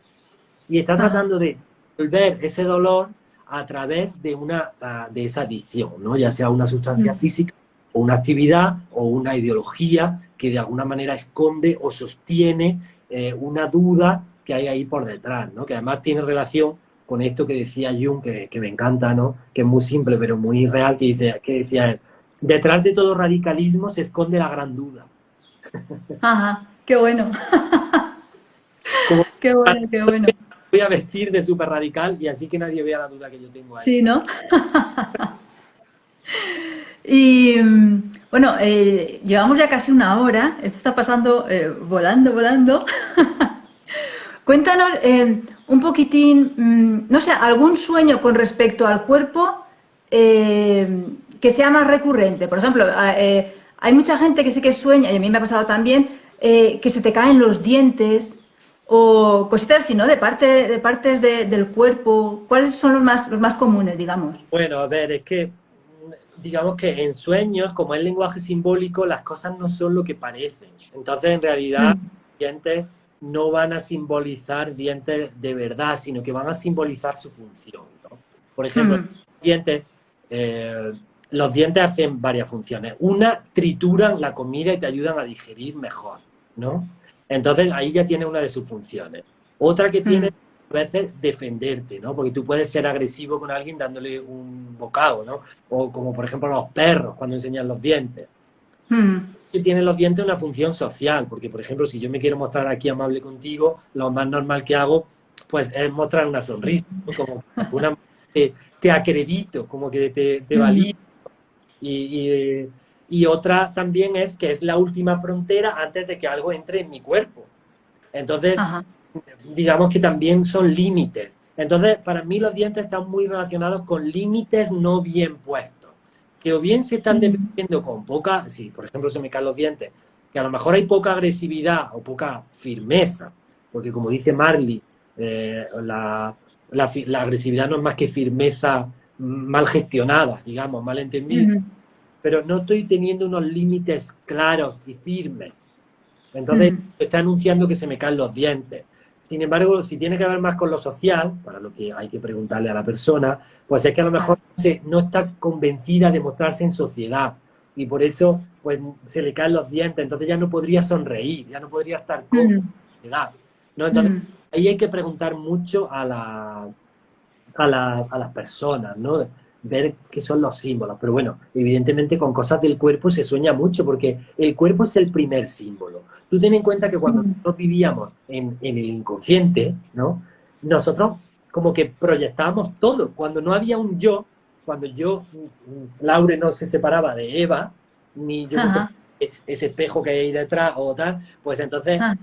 Y está tratando de resolver ese dolor a través de esa adicción, ¿no? Ya sea una sustancia física, o una actividad, o una ideología que de alguna manera esconde o sostiene una duda que hay ahí por detrás, ¿no? Que además tiene relación con esto que decía Jung, que me encanta, ¿no? Que es muy simple, pero muy real, que decía él: detrás de todo radicalismo se esconde la gran duda. Ajá, qué bueno. Como, Qué bueno, qué bueno. voy a vestir de súper radical y así que nadie vea la duda que yo tengo ahí. Sí, ¿no? Y bueno, llevamos ya casi una hora. Esto está pasando volando, volando. Cuéntanos un poquitín, no sé, algún sueño con respecto al cuerpo que sea más recurrente. Por ejemplo, hay mucha gente que sí que sueña, y a mí me ha pasado también, que se te caen los dientes o cositas así, ¿no? De partes del cuerpo. ¿Cuáles son los más comunes, digamos? Bueno, a ver, es que digamos que en sueños, como es lenguaje simbólico, las cosas no son lo que parecen. Entonces, en realidad, los dientes no van a simbolizar dientes de verdad, sino que van a simbolizar su función, ¿no? Por ejemplo, los dientes hacen varias funciones. Una, trituran la comida y te ayudan a digerir mejor, ¿no? Entonces, ahí ya tiene una de sus funciones. Otra que tiene a veces defenderte, ¿no? Porque tú puedes ser agresivo con alguien dándole un bocado, ¿no? O como, por ejemplo, los perros cuando enseñan los dientes. Que tienen los dientes una función social, porque, por ejemplo, si yo me quiero mostrar aquí amable contigo, lo más normal que hago, pues, es mostrar una sonrisa, ¿no? Como te acredito, como que te valido. Y otra también es que es la última frontera antes de que algo entre en mi cuerpo. Entonces, Ajá. digamos que también son límites. Entonces, para mí los dientes están muy relacionados con límites no bien puestos, que o bien se están Mm, defendiendo con poca, si por ejemplo se me caen los dientes, que a lo mejor hay poca agresividad o poca firmeza, porque como dice Marley, la agresividad no es más que firmeza mal gestionada, digamos, mal entendida, mm, pero no estoy teniendo unos límites claros y firmes. Entonces, mm, está anunciando que se me caen los dientes. Sin embargo, si tiene que ver más con lo social, para lo que hay que preguntarle a la persona, pues es que a lo mejor claro. no está convencida de mostrarse en sociedad y por eso pues se le caen los dientes, entonces ya no podría sonreír, ya no podría estar cómoda Mm, en sociedad, ¿no? Entonces, mm, ahí hay que preguntar mucho a las personas, ¿no? Ver qué son los símbolos. Pero bueno, evidentemente con cosas del cuerpo se sueña mucho porque el cuerpo es el primer símbolo. Tú ten en cuenta que cuando mm. nosotros vivíamos en el inconsciente, ¿no? Nosotros como que proyectábamos todo. Cuando no había un yo, cuando yo, Laure no se separaba de Eva, ni yo me Ajá, separaba de ese espejo que hay ahí detrás o tal, pues entonces ajá,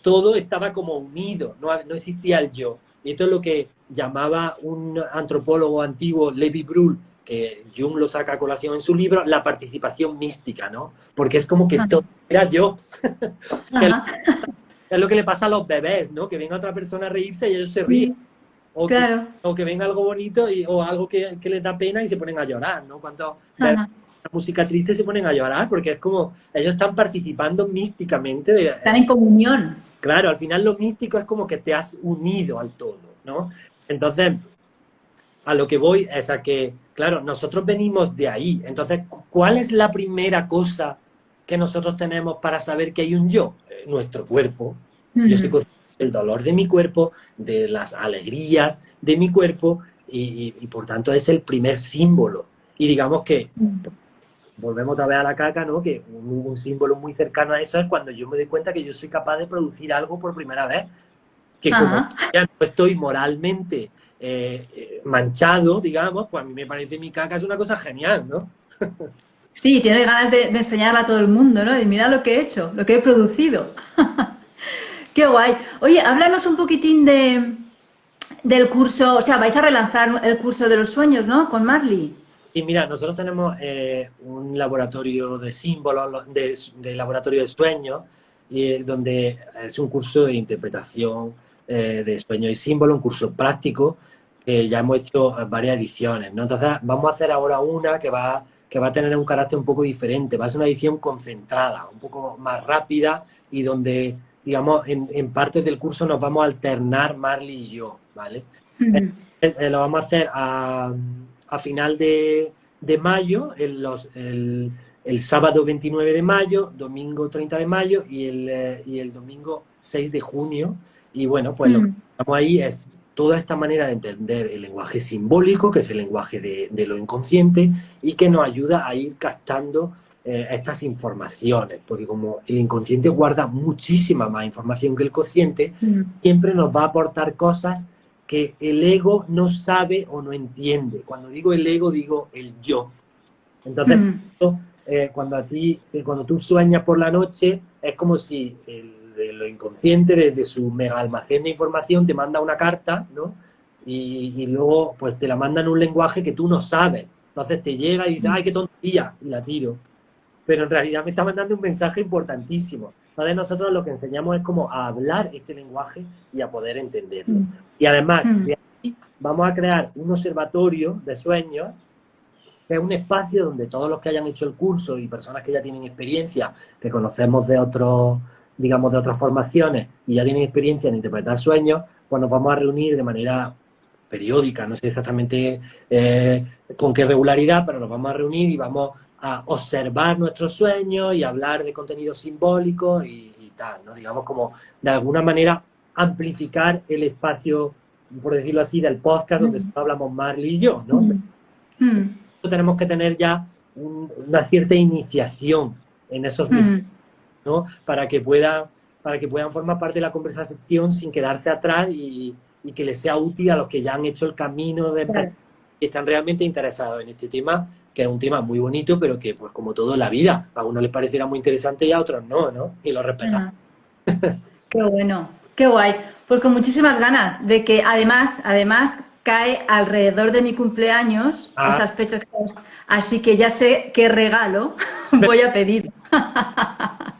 todo estaba como unido, no existía el yo. Y esto es lo que llamaba un antropólogo antiguo, Levi Brühl, que Jung lo saca a colación en su libro, la participación mística, ¿no? Porque es como que ajá, todo era yo, que ajá. es lo que le pasa a los bebés, ¿no? Que venga otra persona a reírse y ellos se ríen. Sí, O que, claro. o que venga algo bonito o algo que les da pena y se ponen a llorar, ¿no? Cuando ven Ajá. música triste se ponen a llorar porque es como ellos están participando místicamente Están en comunión. claro, al final lo místico es como que te has unido al todo, ¿no? Entonces, a lo que voy es a que, claro, nosotros venimos de ahí. Entonces, ¿cuál es la primera cosa que nosotros tenemos para saber que hay un yo? Nuestro cuerpo. Yo estoy Ujú, consciente del dolor de mi cuerpo, de las alegrías de mi cuerpo y por tanto es el primer símbolo. Y digamos que volvemos otra vez a la caca, ¿no? Que un símbolo muy cercano a eso es cuando yo me doy cuenta que yo soy capaz de producir algo por primera vez, que como ajá. ya no estoy moralmente manchado, digamos, pues a mí me parece mi caca es una cosa genial, ¿no? Sí, tienes ganas de enseñarla a todo el mundo, ¿no? De mira lo que he hecho, lo que he producido. Qué guay. Oye, háblanos un poquitín del curso, o sea, vais a relanzar el curso de los sueños, ¿no? Con Marley. Y mira, nosotros tenemos un laboratorio de símbolos, de laboratorio de sueños, donde es un curso de interpretación de sueños y símbolos, un curso práctico, que ya hemos hecho varias ediciones, ¿no? Entonces, vamos a hacer ahora una que va a tener un carácter un poco diferente, va a ser una edición concentrada, un poco más rápida y donde, digamos, en partes del curso nos vamos a alternar Marley y yo, ¿vale? Ujú, Lo vamos a hacer a final de mayo, el sábado 29 de mayo, domingo 30 de mayo y el domingo 6 de junio. Y bueno, pues lo que ujú, estamos ahí es toda esta manera de entender el lenguaje simbólico, que es el lenguaje de lo inconsciente, y que nos ayuda a ir captando estas informaciones, porque como el inconsciente guarda muchísima más información que el consciente, ujú, siempre nos va a aportar cosas que el ego no sabe o no entiende. Cuando digo el ego, digo el yo. Entonces, ujú. cuando tú sueñas por la noche, es como si lo inconsciente, desde su mega almacén de información, te manda una carta, ¿no? Y luego, pues te la manda en un lenguaje que tú no sabes. Entonces te llega y dices, ¡ay, qué tontería! Y la tiro, pero en realidad me está mandando un mensaje importantísimo. Entonces nosotros lo que enseñamos es como a hablar este lenguaje y a poder entenderlo. Y además, de ahí vamos a crear un observatorio de sueños, que es un espacio donde todos los que hayan hecho el curso y personas que ya tienen experiencia, que conocemos de otros, digamos, de otras formaciones y ya tienen experiencia en interpretar sueños, pues nos vamos a reunir de manera periódica, no sé exactamente con qué regularidad, pero nos vamos a reunir y vamos a observar nuestros sueños y hablar de contenido simbólico y tal, ¿no? Digamos como de alguna manera amplificar el espacio, por decirlo así, del podcast donde solo hablamos Marley y yo, ¿no? Tenemos que tener ya una cierta iniciación en esos misterios, ¿no? Para que puedan formar parte de la conversación sin quedarse atrás y que les sea útil a los que ya han hecho el camino de empezar Claro. y están realmente interesados en este tema, que es un tema muy bonito, pero que, pues como todo en la vida, a unos les parecerá muy interesante y a otros no, ¿no? Y lo respetamos. Ajá. Qué bueno, qué guay. Pues con muchísimas ganas de que además cae alrededor de mi cumpleaños, Ah, esas fechas, así que ya sé qué regalo voy a pedir.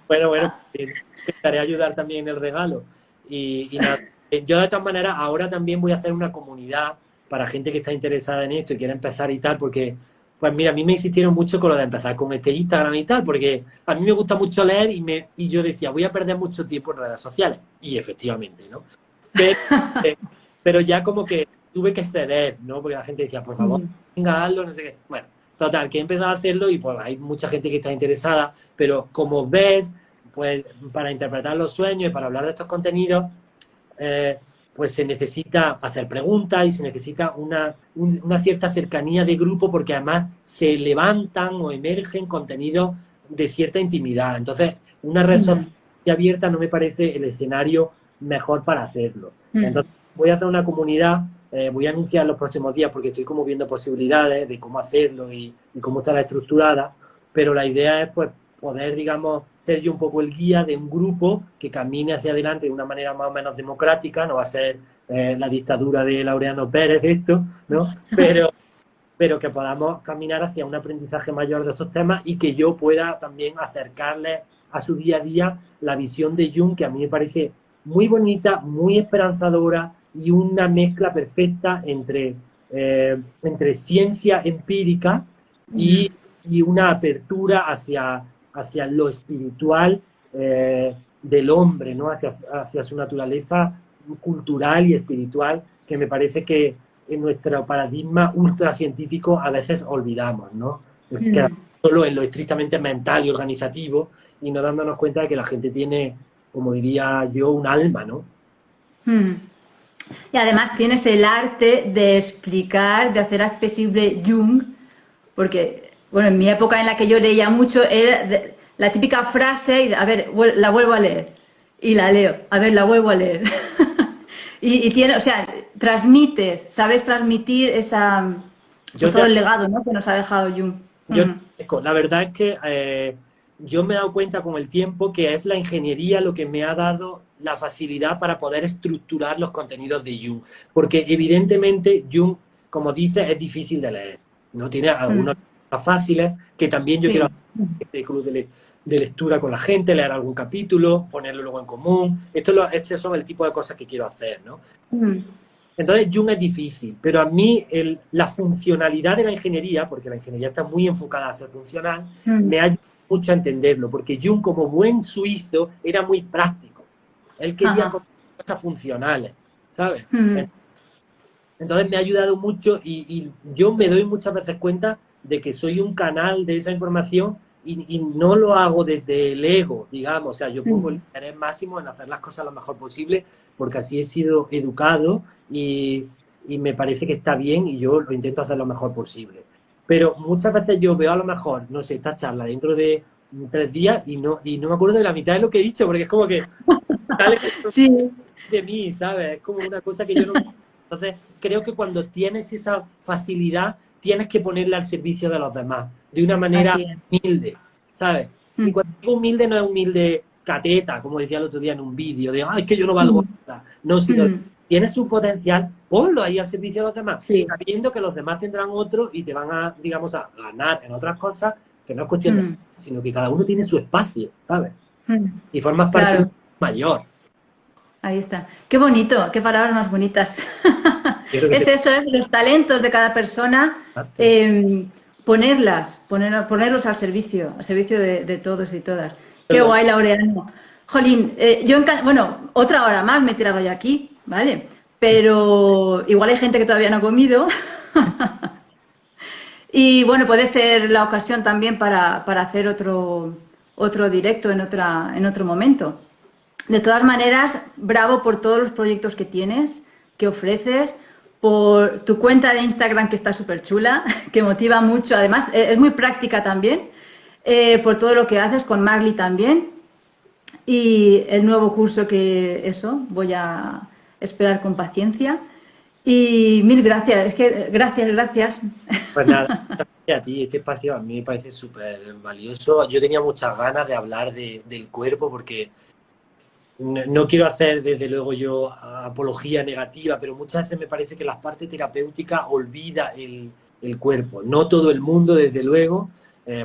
bueno, intentaré ayudar también en el regalo. Y nada, yo de todas maneras ahora también voy a hacer una comunidad para gente que está interesada en esto y quiere empezar y tal, porque, pues mira, a mí me insistieron mucho con lo de empezar con este Instagram y tal, porque a mí me gusta mucho leer y yo decía, voy a perder mucho tiempo en redes sociales. Y efectivamente, ¿no? Pero, eh, pero ya como que tuve que ceder, ¿no? Porque la gente decía, por favor, Mm, venga, hazlo, no sé qué. Bueno, total, que he empezado a hacerlo y pues hay mucha gente que está interesada, pero como ves, pues para interpretar los sueños y para hablar de estos contenidos, eh, pues se necesita hacer preguntas y se necesita una cierta cercanía de grupo porque además se levantan o emergen contenidos de cierta intimidad. Entonces, una red social mm, abierta no me parece el escenario mejor para hacerlo. mm, Entonces, voy a hacer una comunidad, voy a anunciar los próximos días porque estoy como viendo posibilidades de cómo hacerlo y cómo estará estructurada, pero la idea es pues poder, digamos, ser yo un poco el guía de un grupo que camine hacia adelante de una manera más o menos democrática, no va a ser la dictadura de Laureano Pérez esto, ¿no? Pero que podamos caminar hacia un aprendizaje mayor de esos temas y que yo pueda también acercarles a su día a día la visión de Jung, que a mí me parece muy bonita, muy esperanzadora y una mezcla perfecta entre ciencia empírica mm, y, y una apertura hacia lo espiritual del hombre, ¿no? Hacia su naturaleza cultural y espiritual, que me parece que en nuestro paradigma ultracientífico a veces olvidamos, ¿no? Que mm, solo en lo estrictamente mental y organizativo y no dándonos cuenta de que la gente tiene, como diría yo, un alma, ¿no? mm. Y además tienes el arte de explicar, de hacer accesible Jung, porque, bueno, en mi época en la que yo leía mucho era la típica frase, y, a ver, la vuelvo a leer, y la leo, a ver, la vuelvo a leer. Y tiene, o sea, transmites, sabes transmitir pues Yo te todo el legado, ¿no? Que nos ha dejado Jung. Yo, Ujú. la verdad es que yo me he dado cuenta con el tiempo que es la ingeniería lo que me ha dado la facilidad para poder estructurar los contenidos de Jung. Porque evidentemente Jung, como dice, es difícil de leer. No tiene algunos Mm. más fáciles, que también yo quiero Sí. hacer este club de lectura con la gente, leer algún capítulo, ponerlo luego en común. Estos son el tipo de cosas que quiero hacer, ¿no? Mm. Entonces, Jung es difícil, pero a mí la funcionalidad de la ingeniería, porque la ingeniería está muy enfocada a ser funcional, Mm. me ha ayudado mucho a entenderlo, porque Jung, como buen suizo, era muy práctico. Él quería Ajá. cosas funcionales, ¿sabes? Mm. Entonces me ha ayudado mucho y yo me doy muchas veces cuenta de que soy un canal de esa información y no lo hago desde el ego, digamos. O sea, yo pongo el Mm. interés máximo en hacer las cosas lo mejor posible porque así he sido educado y me parece que está bien y yo lo intento hacer lo mejor posible. Pero muchas veces yo veo a lo mejor, no sé, esta charla dentro de 3 días y no me acuerdo de la mitad de lo que he dicho porque es como que sale Sí. de mí, ¿sabes? Es como una cosa que yo no. Entonces, creo que cuando tienes esa facilidad, tienes que ponerla al servicio de los demás, de una manera Así es. humilde, ¿sabes? Y cuando Mm. digo humilde, no es humilde cateta, como decía el otro día en un vídeo, de, ay, es que yo no valgo Mm. nada. No, sino, Mm. tienes su potencial, ponlo ahí al servicio de los demás, Sí. sabiendo que los demás tendrán otro y te van a, digamos, a ganar en otras cosas, que no es cuestión de, Mm. sino que cada uno tiene su espacio, ¿sabes? Mm. Y formas parte de Claro. un mayor. Ahí está. Qué bonito, qué palabras más bonitas. Yo creo que Es eso, es los talentos de cada persona, te. ponerlos al servicio de todos y todas. Qué Perdón. guay, Laureano. Jolín, bueno, otra hora más me tiraba yo aquí, ¿vale? Pero igual hay gente que todavía no ha comido. Y bueno, puede ser la ocasión también para hacer otro directo en otro momento. De todas maneras, bravo por todos los proyectos que tienes, que ofreces, por tu cuenta de Instagram que está súper chula, que motiva mucho, además es muy práctica también, por todo lo que haces con Marley también y el nuevo curso que eso voy a esperar con paciencia. Y mil gracias, es que gracias. Pues nada, a ti, este espacio a mí me parece súper valioso. Yo tenía muchas ganas de hablar del cuerpo porque no quiero hacer desde luego yo apología negativa, pero muchas veces me parece que la parte terapéutica olvida el cuerpo. No todo el mundo, desde luego,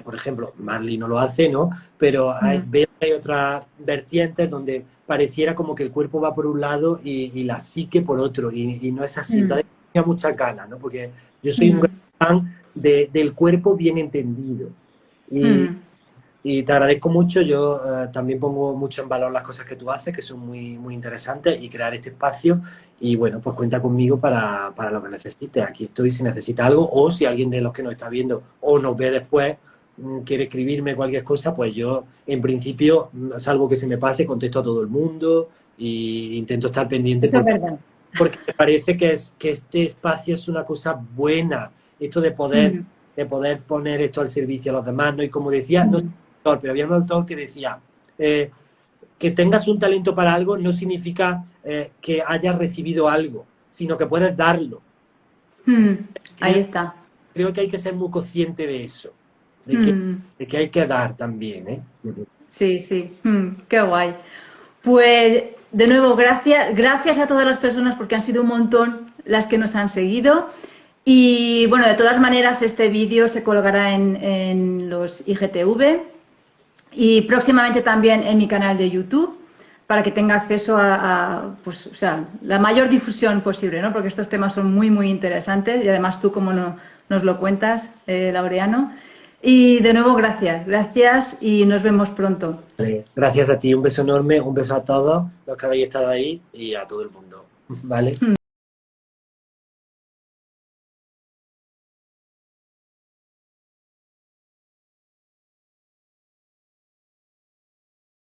por ejemplo, Marley no lo hace, ¿no? Pero veo que hay otras vertientes donde pareciera como que el cuerpo va por un lado y la psique por otro, y no es así. Entonces tenía muchas ganas, ¿no? Porque yo soy un gran fan del cuerpo bien entendido. Y te agradezco mucho, yo también pongo mucho en valor las cosas que tú haces, que son muy, muy interesantes, y crear este espacio. Y bueno, pues cuenta conmigo para lo que necesites. Aquí estoy si necesitas algo, o si alguien de los que nos está viendo o nos ve después quiere escribirme cualquier cosa, pues yo en principio, salvo que se me pase, contesto a todo el mundo e intento estar pendiente Eso es verdad. porque me parece que este espacio es una cosa buena, esto de poder poner esto al servicio a los demás, ¿no? Y como decía, no soy autor, pero había un autor que decía, que tengas un talento para algo no significa que hayas recibido algo, sino que puedes darlo. Ahí está. Creo que hay que ser muy consciente de eso, de que hay que dar también, ¿eh? Sí, sí. Qué guay. Pues de nuevo, gracias a todas las personas porque han sido un montón las que nos han seguido. Y bueno, de todas maneras, este vídeo se colgará en los IGTV y próximamente también en mi canal de YouTube para que tenga acceso pues, o sea, la mayor difusión posible, ¿no? Porque estos temas son muy, muy interesantes y además tú, como nos lo cuentas, Laureano. Y de nuevo, gracias y nos vemos pronto. Vale, gracias a ti, un beso enorme, un beso a todos los que habéis estado ahí y a todo el mundo, ¿vale?